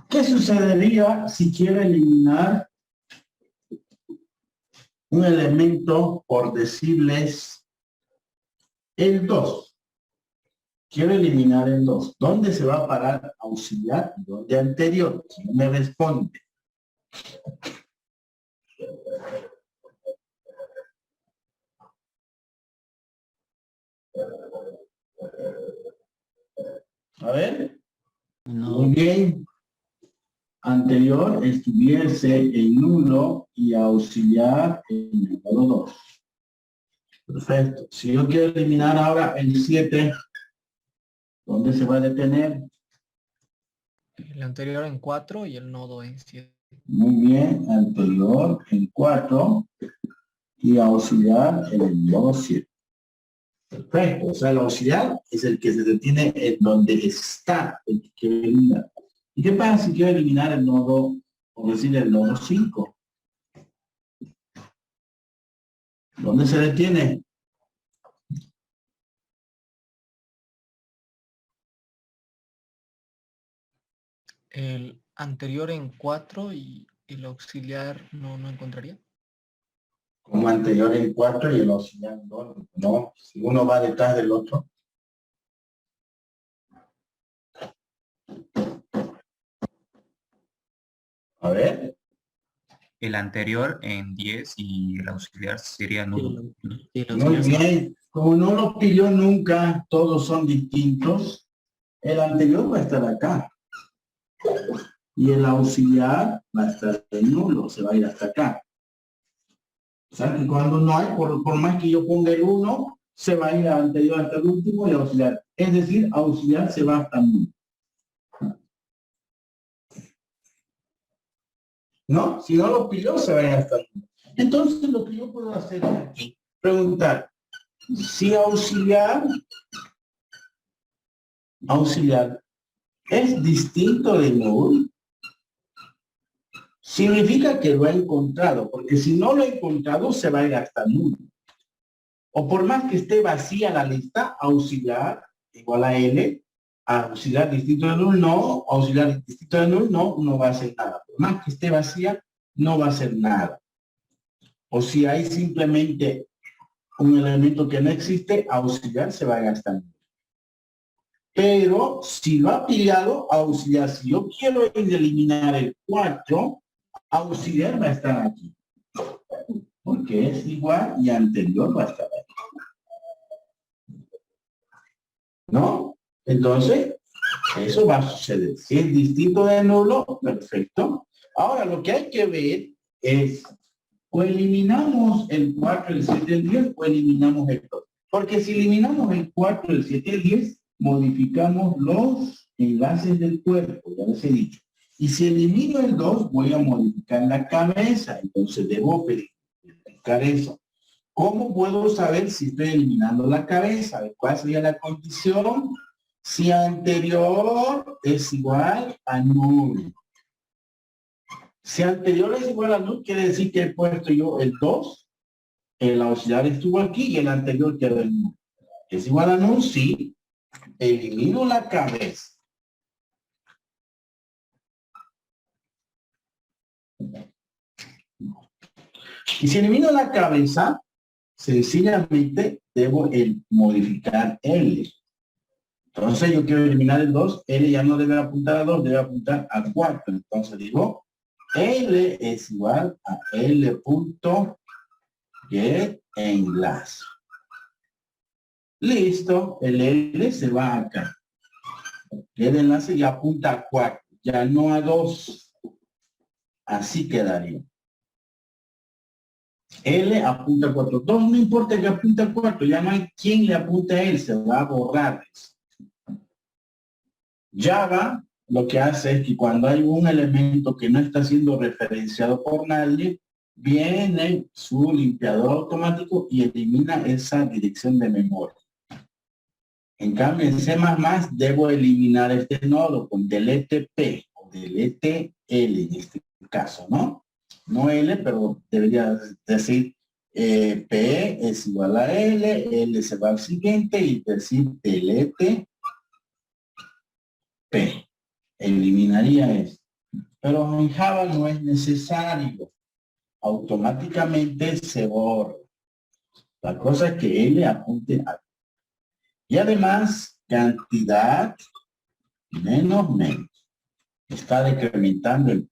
Speaker 1: ¿Qué sucedería si quiero eliminar un elemento por decirles el 2? Quiero eliminar el 2. ¿Dónde se va a parar auxiliar y dónde anterior? ¿Quién me responde? A ver.
Speaker 2: No.
Speaker 1: Muy bien. Anterior estuviese en nulo y auxiliar en el nodo 2. Perfecto. Si yo quiero eliminar ahora el 7, ¿dónde se va a detener?
Speaker 2: El anterior en 4 y el nodo en 7.
Speaker 1: Muy bien. Anterior en 4 y auxiliar en el nodo 7. Perfecto. O sea, el auxiliar es el que se detiene en donde está el que quiero eliminar. ¿Y qué pasa si quiero eliminar el nodo, o decir el nodo 5? ¿Dónde se detiene?
Speaker 2: El anterior en 4 y el auxiliar no encontraría.
Speaker 1: Como anterior en 4 y el auxiliar en 2. No, si uno va detrás del otro. A ver.
Speaker 3: El anterior en 10 y el auxiliar sería nulo.
Speaker 2: Sí, el
Speaker 1: Muy
Speaker 2: auxiliar
Speaker 1: bien. Como no lo pilló nunca, todos son distintos. El anterior va a estar acá. Y el auxiliar va a estar en nulo, se va a ir hasta acá. O sea que cuando no hay, por más que yo ponga el 1, se va a ir al anterior hasta el último y auxiliar. Es decir, auxiliar se va hasta nulo. ¿No? Si no lo pilló, se va a ir hasta nulo. Entonces, lo que yo puedo hacer aquí, preguntar, si auxiliar es distinto de null, significa que lo ha encontrado, porque si no lo ha encontrado, se va a ir hasta null. O por más que esté vacía la lista, auxiliar igual a L, auxiliar distinto de null, no, auxiliar distinto de null, no va a hacer nada. Por más que esté vacía, no va a hacer nada. O si hay simplemente un elemento que no existe, auxiliar se va a gastar. Pero si lo ha pillado, auxiliar, si yo quiero eliminar el 4, auxiliar va a estar aquí. Porque es igual y anterior va a estar aquí. ¿No? Entonces, eso va a suceder. Si es distinto de nulo, perfecto. Ahora, lo que hay que ver es, o eliminamos el 4, el 7, el 10, o eliminamos el 2. Porque si eliminamos el 4, el 7, el 10, modificamos los enlaces del cuerpo, ya les he dicho. Y si elimino el 2, voy a modificar la cabeza. Entonces, debo verificar eso. ¿Cómo puedo saber si estoy eliminando la cabeza? ¿Cuál sería la condición? Si anterior es igual a null. Si anterior es igual a null, quiere decir que he puesto yo el 2, el auxiliar estuvo aquí y el anterior quedó en null. ¿Es igual a null? Sí. Elimino la cabeza. Y si elimino la cabeza, sencillamente debo modificar L. Entonces yo quiero eliminar el 2, L ya no debe apuntar a 2, debe apuntar a 4. Entonces digo, L es igual a L.getEnlace. Listo, el L se va acá. GetEnlace ya apunta a 4, ya no a 2. Así quedaría. L apunta a 4. 2 no importa que apunte a 4, ya no hay quien le apunte a él, se va a borrar. Java lo que hace es que cuando hay un elemento que no está siendo referenciado por nadie, viene su limpiador automático y elimina esa dirección de memoria. En cambio, en C++ debo eliminar este nodo con delete P o delete L en este caso, ¿no? No L, pero debería decir P es igual a L, L se va al siguiente y decir delete P. Eliminaría esto. Pero en Java no es necesario. Automáticamente se borra. La cosa es que L apunte a. Y además, cantidad menos menos. Está decrementando el.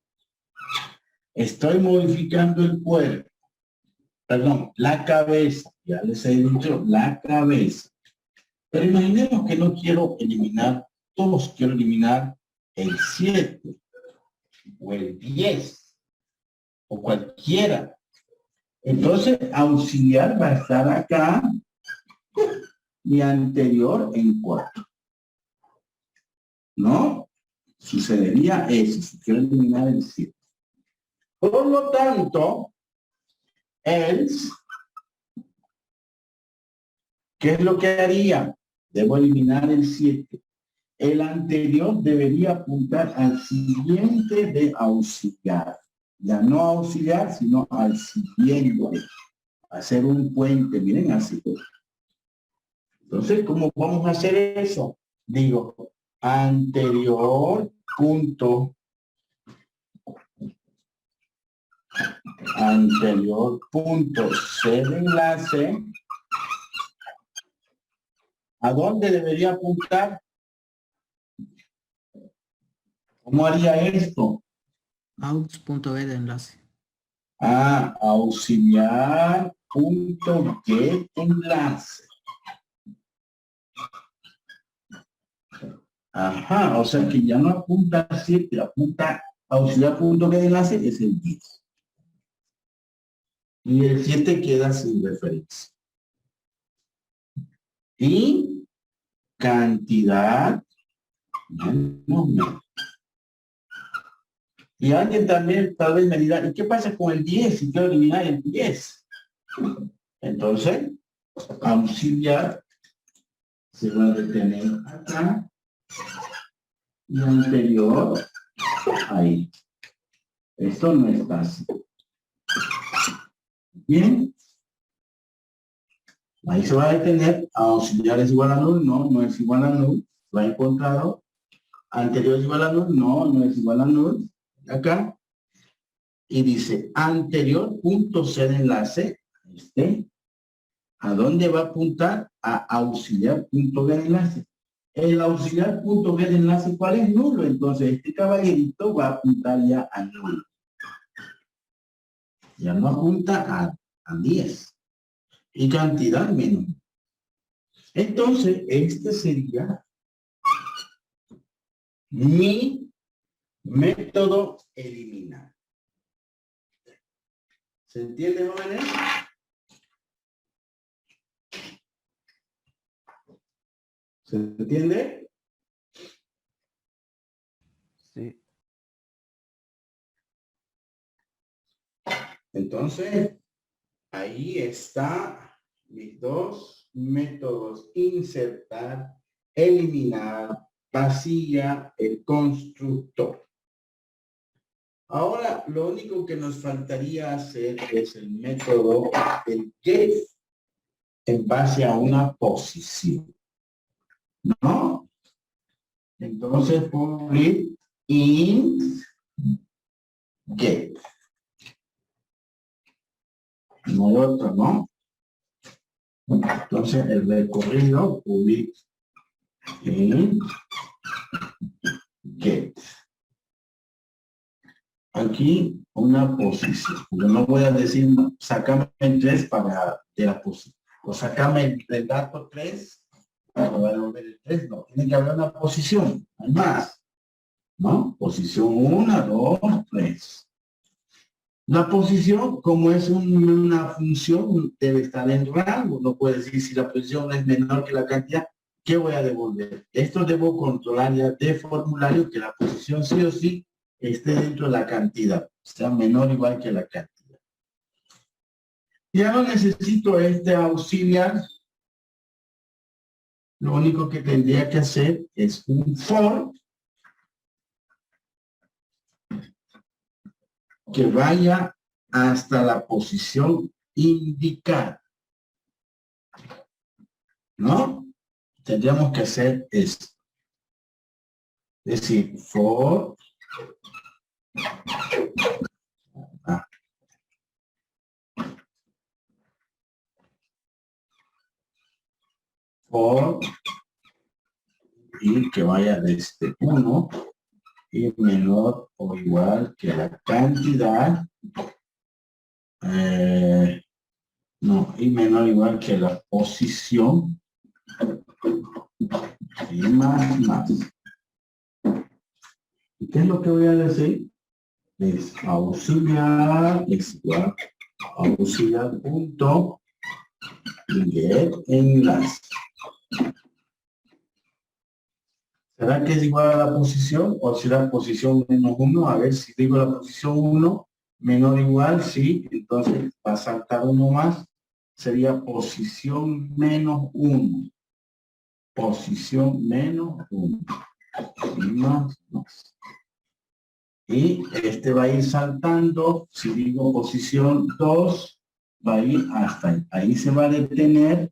Speaker 1: Estoy modificando el cuerpo. Perdón, la cabeza. Ya les he dicho la cabeza. Pero imaginemos que no quiero eliminar todos. Quiero eliminar el 7 o el 10 o cualquiera. Entonces, auxiliar va a estar acá y anterior en 4. ¿No? Sucedería eso, si quiero eliminar el 7. Por lo tanto, else, ¿qué es lo que haría? Debo eliminar el 7. El anterior debería apuntar al siguiente de auxiliar. Ya no auxiliar, sino al siguiente. Hacer un puente, miren así. Entonces, ¿cómo vamos a hacer eso? Digo, anterior punto C de enlace. ¿A dónde debería apuntar? ¿Cómo haría esto?
Speaker 4: Aux.b de enlace.
Speaker 1: Auxiliar.get enlace. Ajá, o sea que ya no apunta a 7, apunta auxiliar.get enlace es el 10. Y el 7 queda sin referencia. Y cantidad menos menos. Y alguien también tal vez me dirá, ¿y qué pasa con el 10 si quiero eliminar el 10? Entonces, auxiliar se va a detener acá y anterior ahí. Esto no es fácil. Bien. Ahí se va a detener. Auxiliar es igual a null. No, no es igual a null. Lo ha encontrado. Anterior es igual a null. No, no es igual a null. Acá. Y dice anterior punto C de enlace. ¿A dónde va a apuntar? A auxiliar punto B de enlace. El auxiliar punto B de enlace, ¿cuál es? Nulo. Entonces, este caballerito va a apuntar ya a nulo. Ya no apunta a 10. Y cantidad menos. Entonces, este sería mi método eliminar. ¿Se entiende, jóvenes? ¿Se entiende?
Speaker 4: Sí.
Speaker 1: Entonces, ahí está mis dos métodos: insertar, eliminar, vacía, el constructor. Ahora, lo único que nos faltaría hacer es el método del get en base a una posición. ¿No? Entonces, public int get. No hay otro, ¿no? Entonces, el recorrido public int get. Aquí una posición. Yo no voy a decir, sacame el 3 para de la posición. O sacame el dato 3 para devolver el 3. No, tiene que haber una posición. Hay más. ¿No? Posición 1, 2, 3. La posición, como es una función, debe estar en rango. No puede decir si la posición es menor que la cantidad, ¿qué voy a devolver? Esto debo controlar ya de formulario que la posición sí o sí esté dentro de la cantidad, sea menor o igual que la cantidad. Ya no necesito este auxiliar. Lo único que tendría que hacer es un for que vaya hasta la posición indicada. ¿No? Tendríamos que hacer esto. Es decir, for for y que vaya desde 1 y menor o igual que la cantidad. No, y menor o igual que la posición. Y más. ¿Y qué es lo que voy a decir? Es auxiliar es igual a auxiliar punto get enlace. ¿Será que es igual a la posición o será posición menos 1? A ver, si digo la posición 1 menor o igual, sí, entonces va a saltar uno más. Sería posición menos 1. Posición menos 1. Más. Y este va a ir saltando, si digo posición 2, va a ir hasta ahí. Ahí se va a detener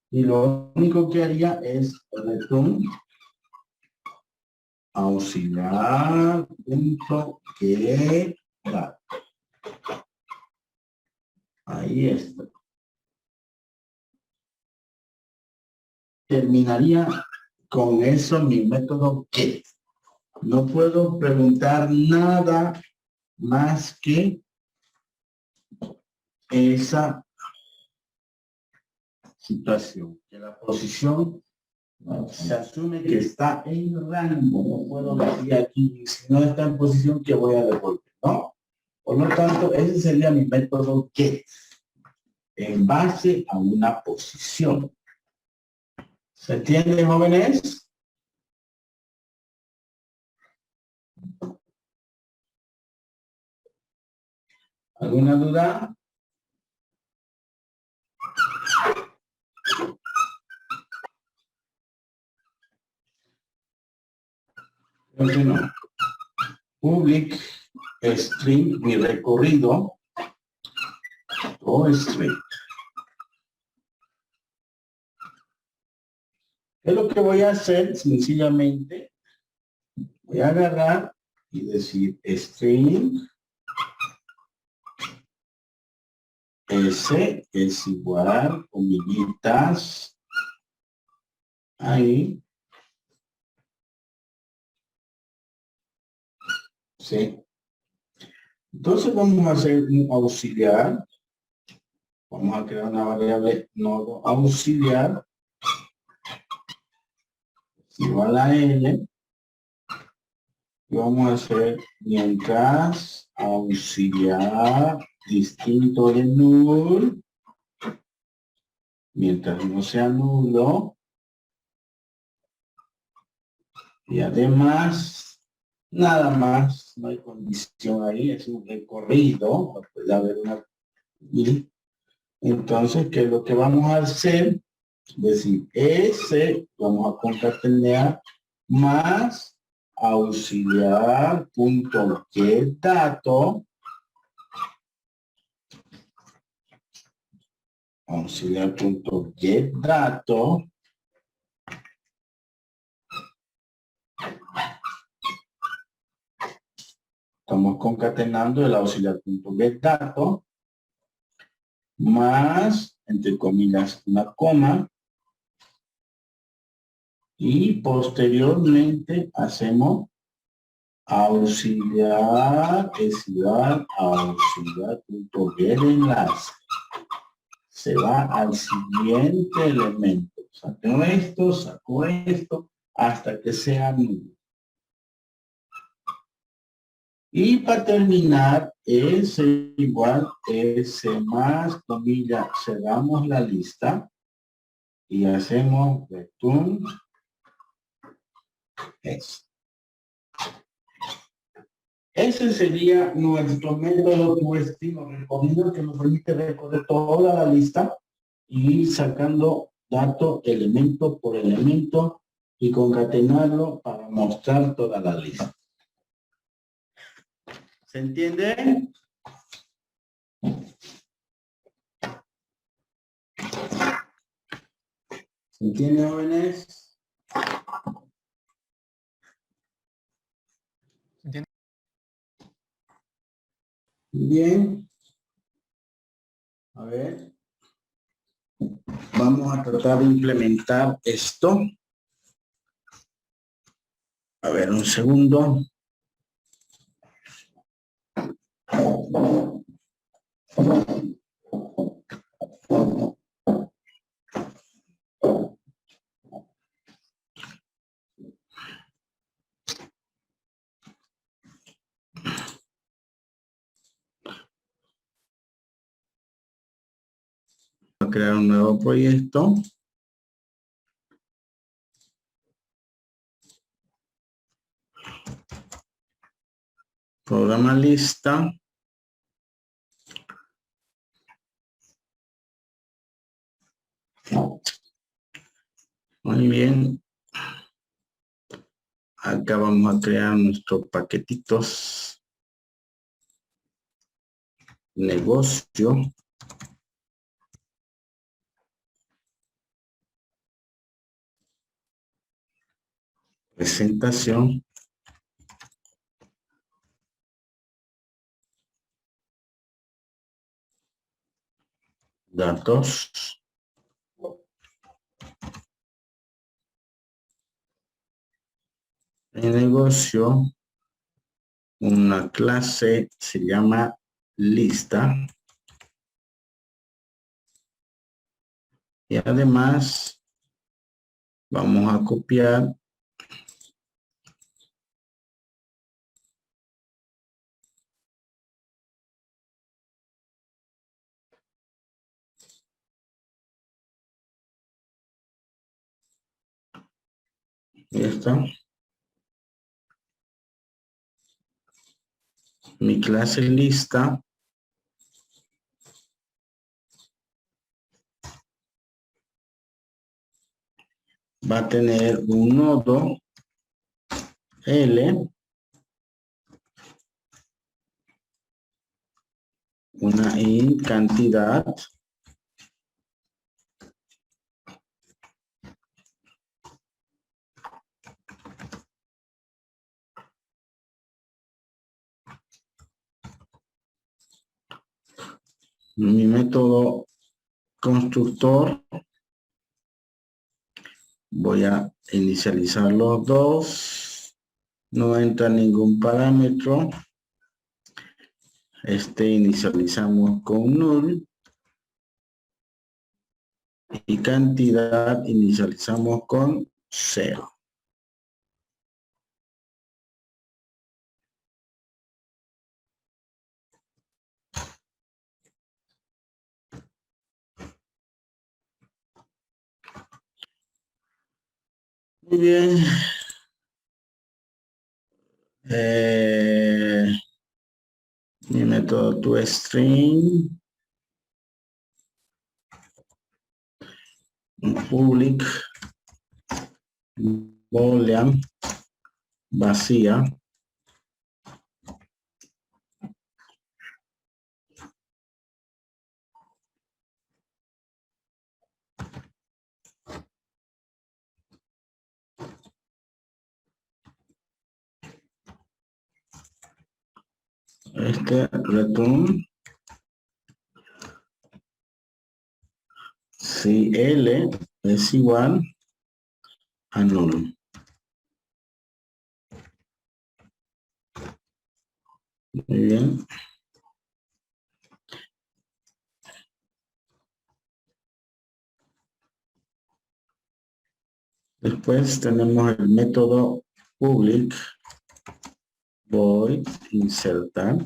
Speaker 1: y lo único que haría es return auxiliar punto get dato. Ahí está. Terminaría con eso mi método get. No puedo preguntar nada más que esa situación, que la posición se asume que está en rango. No puedo decir aquí, si no está en posición, que voy a devolver, ¿no? Por lo tanto, ese sería mi método get, en base a una posición. ¿Se entiende, jóvenes? ¿Alguna duda? Creo que no. Public string, mi recorrido, o string. ¿Qué es lo que voy a hacer? Sencillamente, voy a agarrar y decir string S es igual, comillitas, ahí, sí. Entonces vamos a hacer un auxiliar, vamos a crear una variable nodo auxiliar, igual a L, y vamos a hacer mientras auxiliar distinto de null, mientras no sea nulo, y además, nada más, no hay condición ahí, es un recorrido, puede haber una, y entonces, ¿qué es lo que vamos a hacer? Decir, S, vamos a concatenar más auxiliar punto get dato, auxiliar punto get dato, estamos concatenando el auxiliar punto get dato, más, entre comillas, una coma, y posteriormente hacemos auxiliar es igual a auxiliar punto get enlace. Se va al siguiente elemento. Saco esto, hasta que sea nulo. Y para terminar, S igual S más comilla, cerramos la lista y hacemos return S. Ese sería nuestro método toString recorrido que nos permite recorrer toda la lista y ir sacando datos elemento por elemento y concatenarlo para mostrar toda la lista. ¿Se entiende? ¿Se entiende, jóvenes?
Speaker 2: ¿Entiendes?
Speaker 1: Bien. A ver. Vamos a tratar de implementar esto. A ver, un segundo. A crear un nuevo proyecto. Programa lista. Muy bien. Acá vamos a crear nuestros paquetitos. Negocio. Presentación. Datos. El negocio. Una clase se llama lista. Y además vamos a copiar esta. Mi clase lista. Va a tener un nodo L. Una int cantidad. Mi método constructor. Voy a inicializar los dos. No entra ningún parámetro. Inicializamos con null. Y cantidad inicializamos con 0. Muy bien. Mi método toString. Public. Boolean. Vacía. Return si L es igual a null. Muy bien. Después tenemos el método public voy a insertar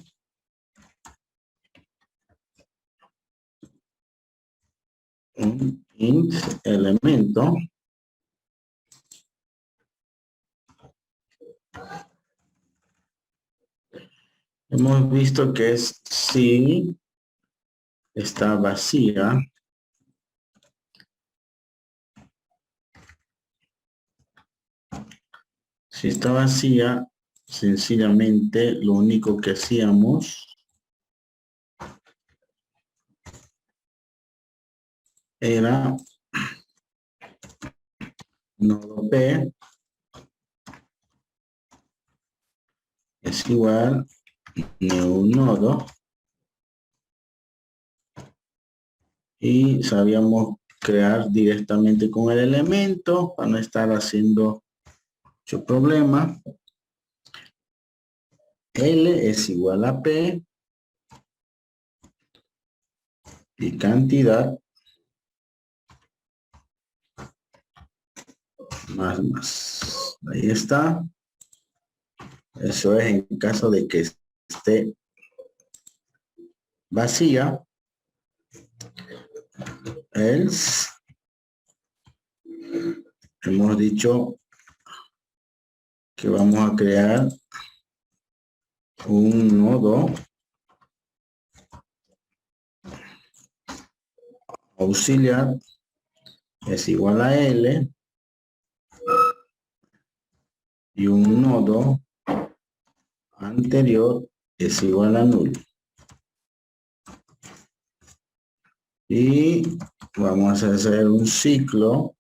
Speaker 1: un int elemento hemos visto que es si está vacía si está vacía sencillamente lo único que hacíamos era nodo P es igual new nodo y sabíamos crear directamente con el elemento para no estar haciendo mucho problema. L es igual a P y cantidad más. Ahí está. Eso es en caso de que esté vacía. Else. Hemos dicho que vamos a crear un nodo auxiliar es igual a L y un nodo anterior es igual a null. Y vamos a hacer un ciclo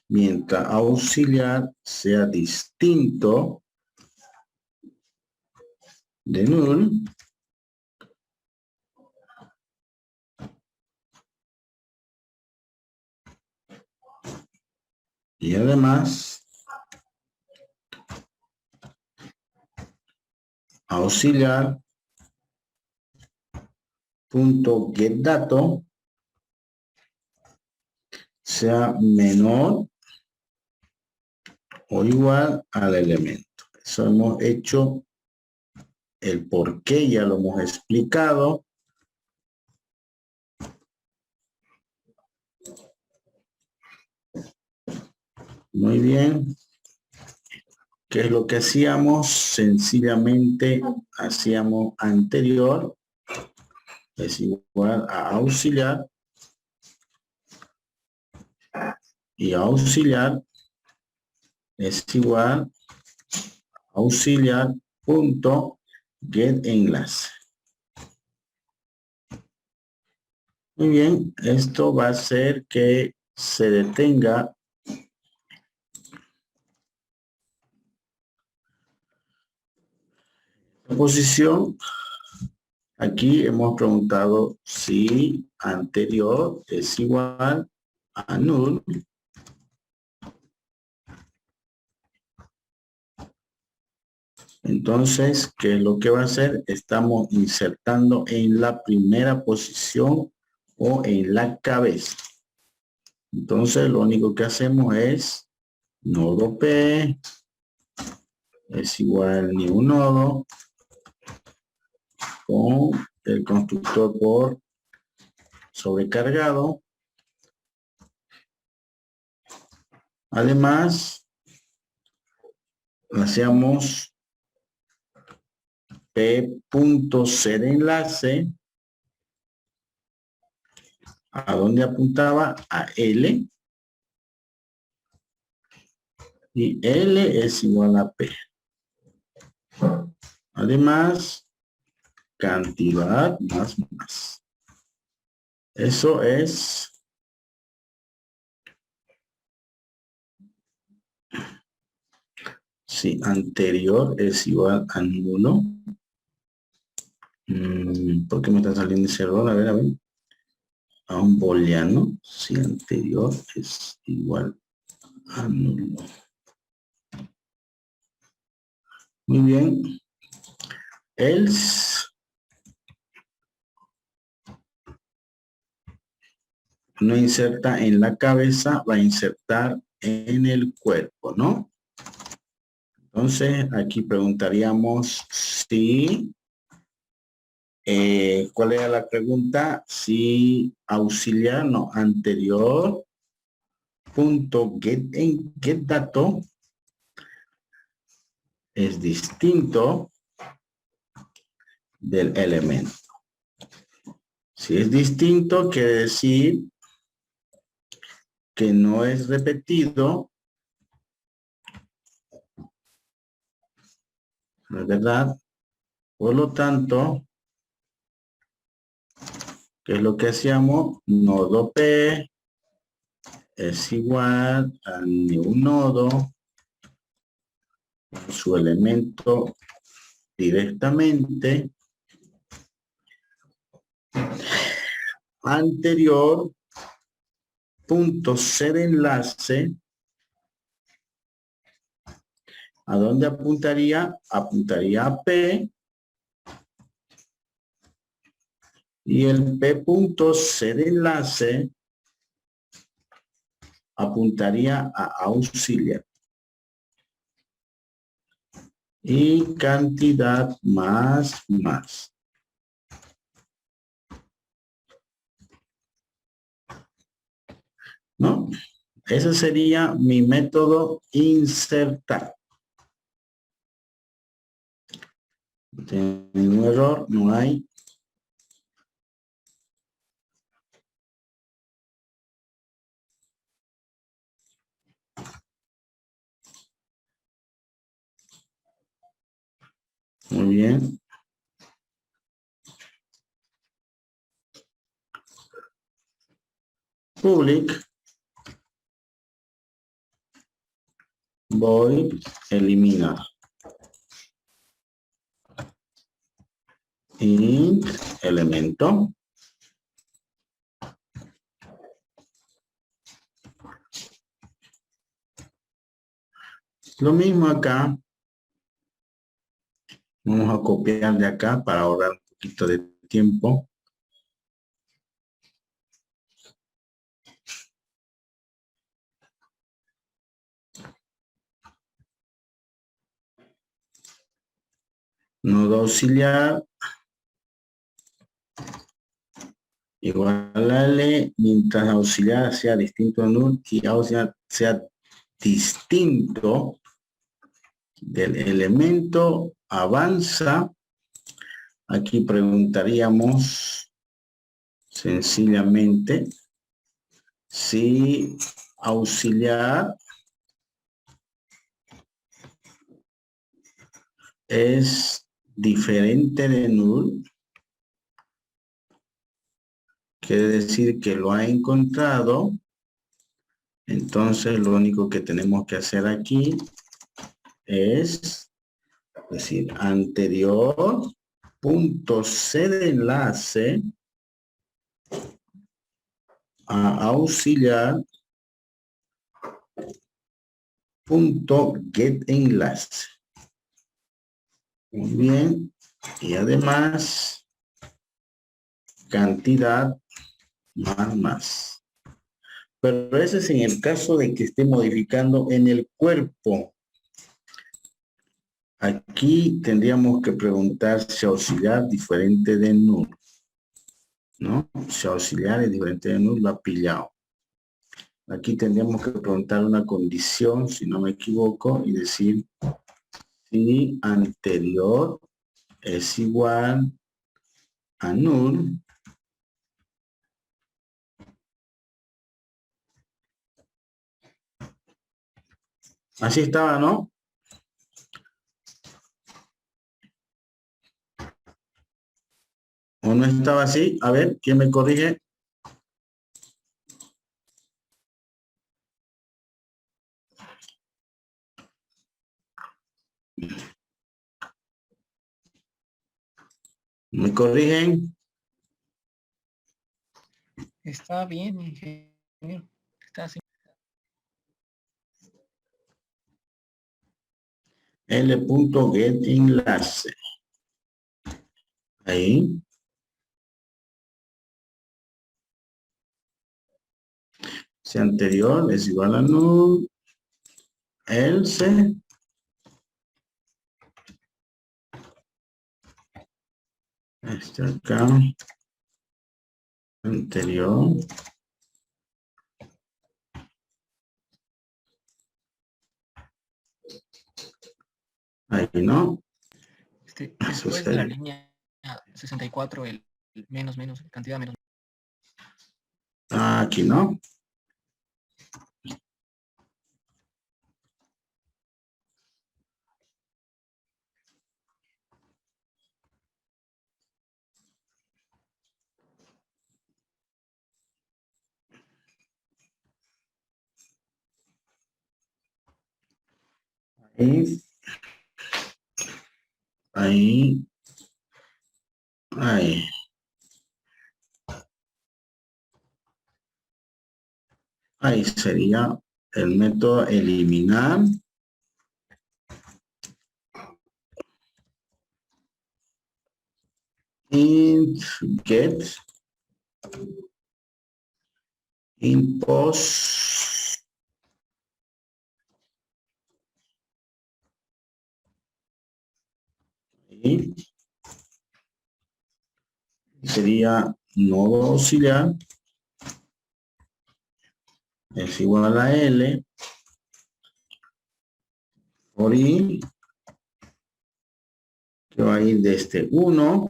Speaker 1: mientras auxiliar sea distinto de null. Y además auxiliar punto get dato sea menor o igual al elemento. Eso hemos hecho, el por qué ya lo hemos explicado. Muy bien. ¿Qué es lo que hacíamos? Sencillamente hacíamos anterior es igual a auxiliar y auxiliar es igual a auxiliar punto get enlace. Muy bien, esto va a hacer que se detenga la posición. Aquí hemos preguntado si anterior es igual a null. Entonces, ¿qué es lo que va a hacer? Estamos insertando en la primera posición o en la cabeza. Entonces, lo único que hacemos es nodo P es igual new nodo con el constructor por sobrecargado. Además, hacemos p.ser enlace. ¿A dónde apuntaba? A L. Y L es igual a P. Además, cantidad más. Eso es si anterior es igual a nulo. ¿Por qué me está saliendo ese error? A ver. A un booleano, si anterior es igual a nulo. Muy bien. Else no inserta en la cabeza, va a insertar en el cuerpo, ¿no? Entonces, aquí preguntaríamos si, ¿cuál era la pregunta? Si auxiliar, no, anterior, punto get dato es distinto del elemento. Si es distinto, quiere decir que no es repetido, ¿no es verdad? Por lo tanto, ¿qué es lo que hacíamos? Nodo P es igual a un nodo, su elemento directamente anterior, punto ser enlace. ¿A dónde apuntaría? Apuntaría a P. Y el P punto ser enlace apuntaría a auxiliar. Y cantidad más. ¿No? Ese sería mi método insertar. No tiene ningún error, no hay. Muy bien. Public. Void eliminar. Int elemento. Lo mismo acá. Vamos a copiar de acá para ahorrar un poquito de tiempo. Nodo auxiliar igual a L, mientras auxiliar sea distinto a null y auxiliar sea distinto del elemento avanza. Aquí preguntaríamos sencillamente si auxiliar es diferente de null. Quiere decir que lo ha encontrado. Entonces lo único que tenemos que hacer aquí es decir anterior punto C de enlace a auxiliar punto get enlace. Muy bien. Y además cantidad más. Pero ese es en el caso de que esté modificando en el cuerpo. Aquí tendríamos que preguntar si auxiliar diferente de null. ¿No? Si auxiliar es diferente de null, lo ha pillado. Aquí tendríamos que preguntar una condición, si no me equivoco, y decir si anterior es igual a null. Así estaba, ¿no? ¿O no estaba así? A ver, ¿quién me corrige? ¿Me corrigen?
Speaker 2: Está bien, ingeniero. Está así.
Speaker 1: L.get enlace. Ahí. Si anterior es igual a null, else Este acá. Anterior. Ahí, ¿no?
Speaker 2: Después de la línea 64, el menos, cantidad menos.
Speaker 1: Aquí, ¿no? Ahí. Ahí. Ahí. Ahí sería el método eliminar. Int get impos y sería nodo auxiliar es igual a L por I que va a ir desde 1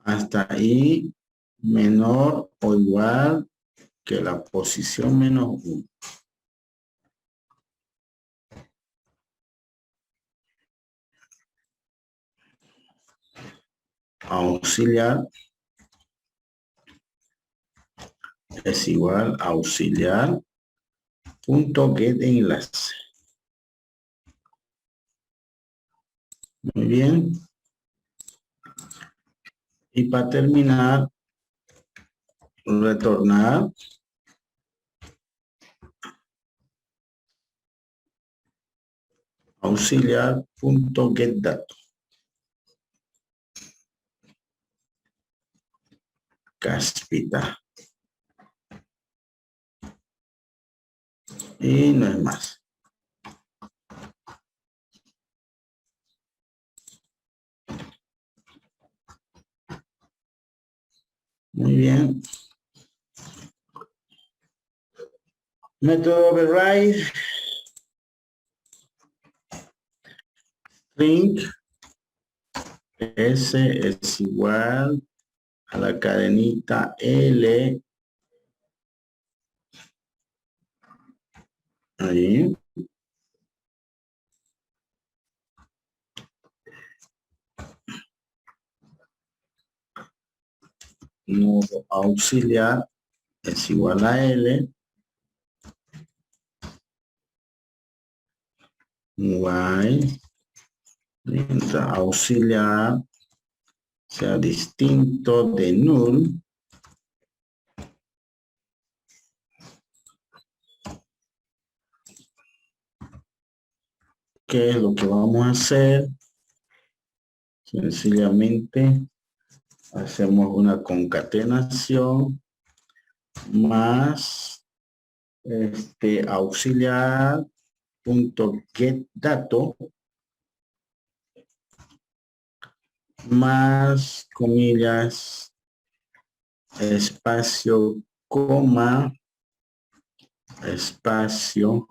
Speaker 1: hasta I menor o igual que la posición menos 1. Auxiliar es igual a auxiliar punto get enlace. Muy bien. Y para terminar, retornar auxiliar punto get dato. Caspita. Y no es más. Muy bien. Método override. String S es igual a la cadenita L. Ahí. Nodo auxiliar es igual a L. While mientras auxiliar sea distinto de null. ¿Qué es lo que vamos a hacer? Sencillamente hacemos una concatenación más auxiliar punto get dato más comillas espacio coma espacio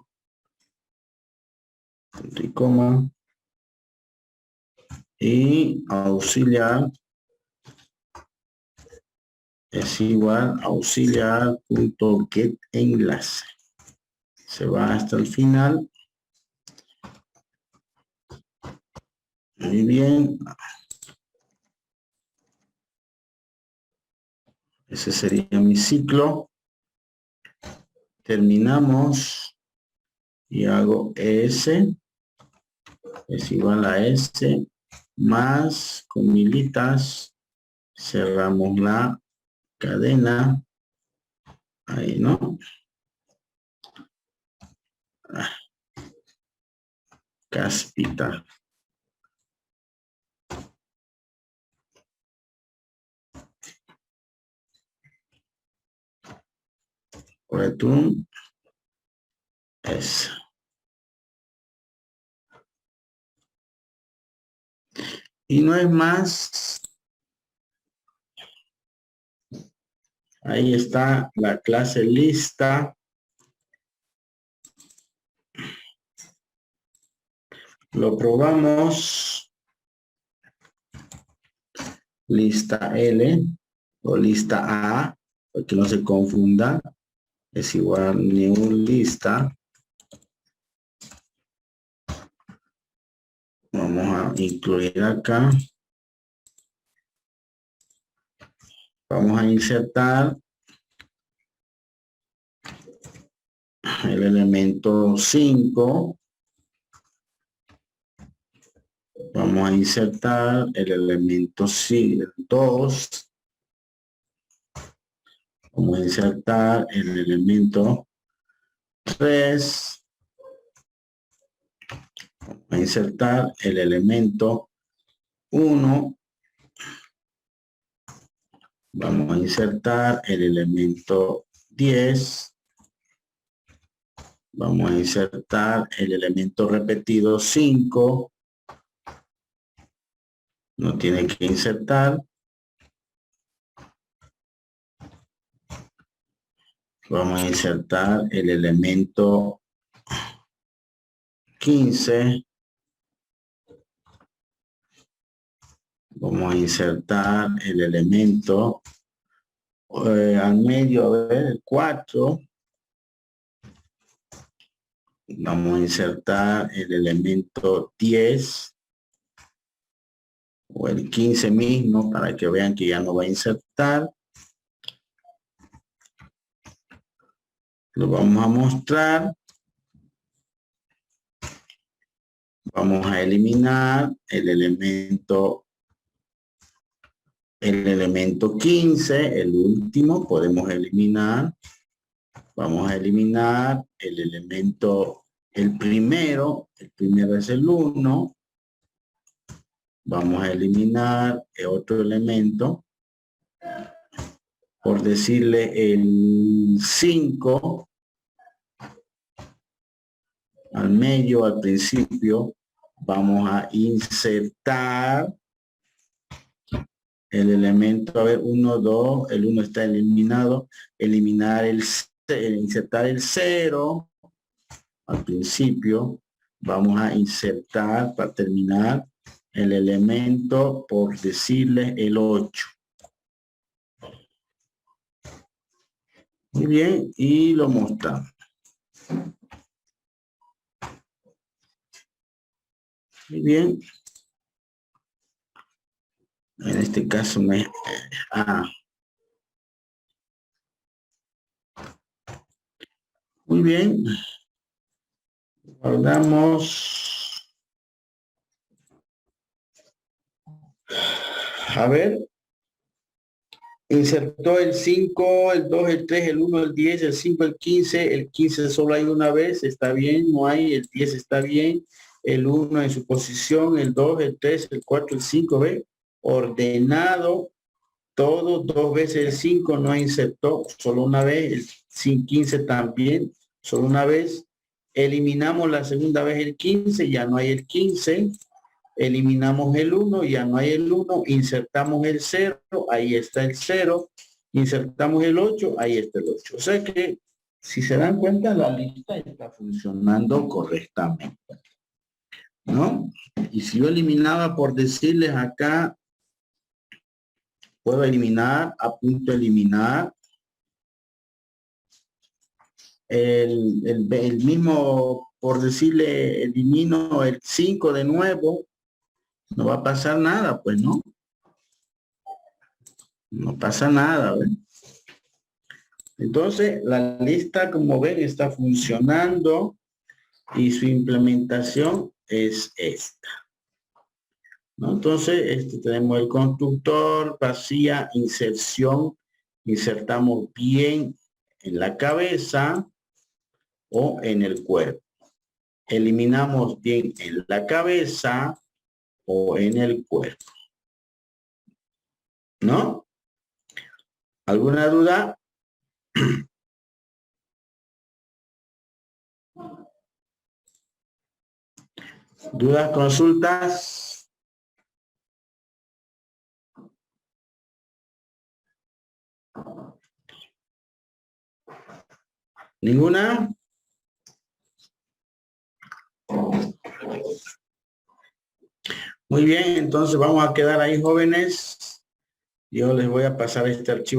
Speaker 1: punto y coma y auxiliar es igual a auxiliar punto get enlace. Se va hasta el final. Muy bien. Ese sería mi ciclo. Terminamos y hago S es igual a S más comilitas. Cerramos la cadena. Ahí, ¿no? Caspita. Return S. Y no es más. Ahí está la clase lista. Lo probamos. Lista L o lista A, porque no se confunda. Es igual new lista. Vamos a incluir acá. Vamos a insertar el elemento 5. Vamos a insertar el elemento 2. Vamos a insertar el elemento 3. Vamos a insertar el elemento 1. Vamos a insertar el elemento 10. Vamos a insertar el elemento repetido 5. No tiene que insertar. Vamos a insertar el elemento 15. Vamos a insertar el elemento al medio, a ver, el 4. Vamos a insertar el elemento 10 o el 15 mismo para que vean que ya no va a insertar. Lo vamos a mostrar. Vamos a eliminar el elemento 15, el último, podemos eliminar. Vamos a eliminar el elemento, el primero es el 1. Vamos a eliminar otro elemento, por decirle el 5, al medio, al principio. Vamos a insertar el elemento, a ver, 1, 2, el 1 está eliminado, eliminar insertar el 0 al principio. Vamos a insertar, para terminar, el elemento, por decirle, el 8. Muy bien, y lo mostramos. Muy bien. En este caso me... Muy bien. Guardamos. A ver. Insertó el 5, el 2, el 3, el 1, el 10, el 5, el 15. El 15 solo hay una vez, está bien, no hay. El 10 está bien. El 1 en su posición, el 2, el 3, el 4, el 5, ¿ve? Ordenado. Todo, 2 veces el 5 no insertó, solo una vez. El 15 también, solo una vez. Eliminamos la segunda vez el 15, ya no hay el 15. Eliminamos el 1, ya no hay el 1. Insertamos el 0, ahí está el 0. Insertamos el 8, ahí está el 8. O sea que, si se dan cuenta, la lista está funcionando correctamente, ¿no? Y si yo eliminaba, por decirles acá, puedo eliminar, apunto eliminar. El mismo, por decirle, elimino el 5 de nuevo. No va a pasar nada, pues, ¿no? No pasa nada, ¿ven? Entonces, la lista, como ven, está funcionando y su implementación es esta, ¿no? Entonces, tenemos el constructor, vacía, inserción. Insertamos bien en la cabeza o en el cuerpo. Eliminamos bien en la cabeza o en el cuerpo, ¿no? ¿Alguna duda? ¿Dudas, consultas? ¿Ninguna? Muy bien, entonces vamos a quedar ahí, jóvenes. Yo les voy a pasar este archivo.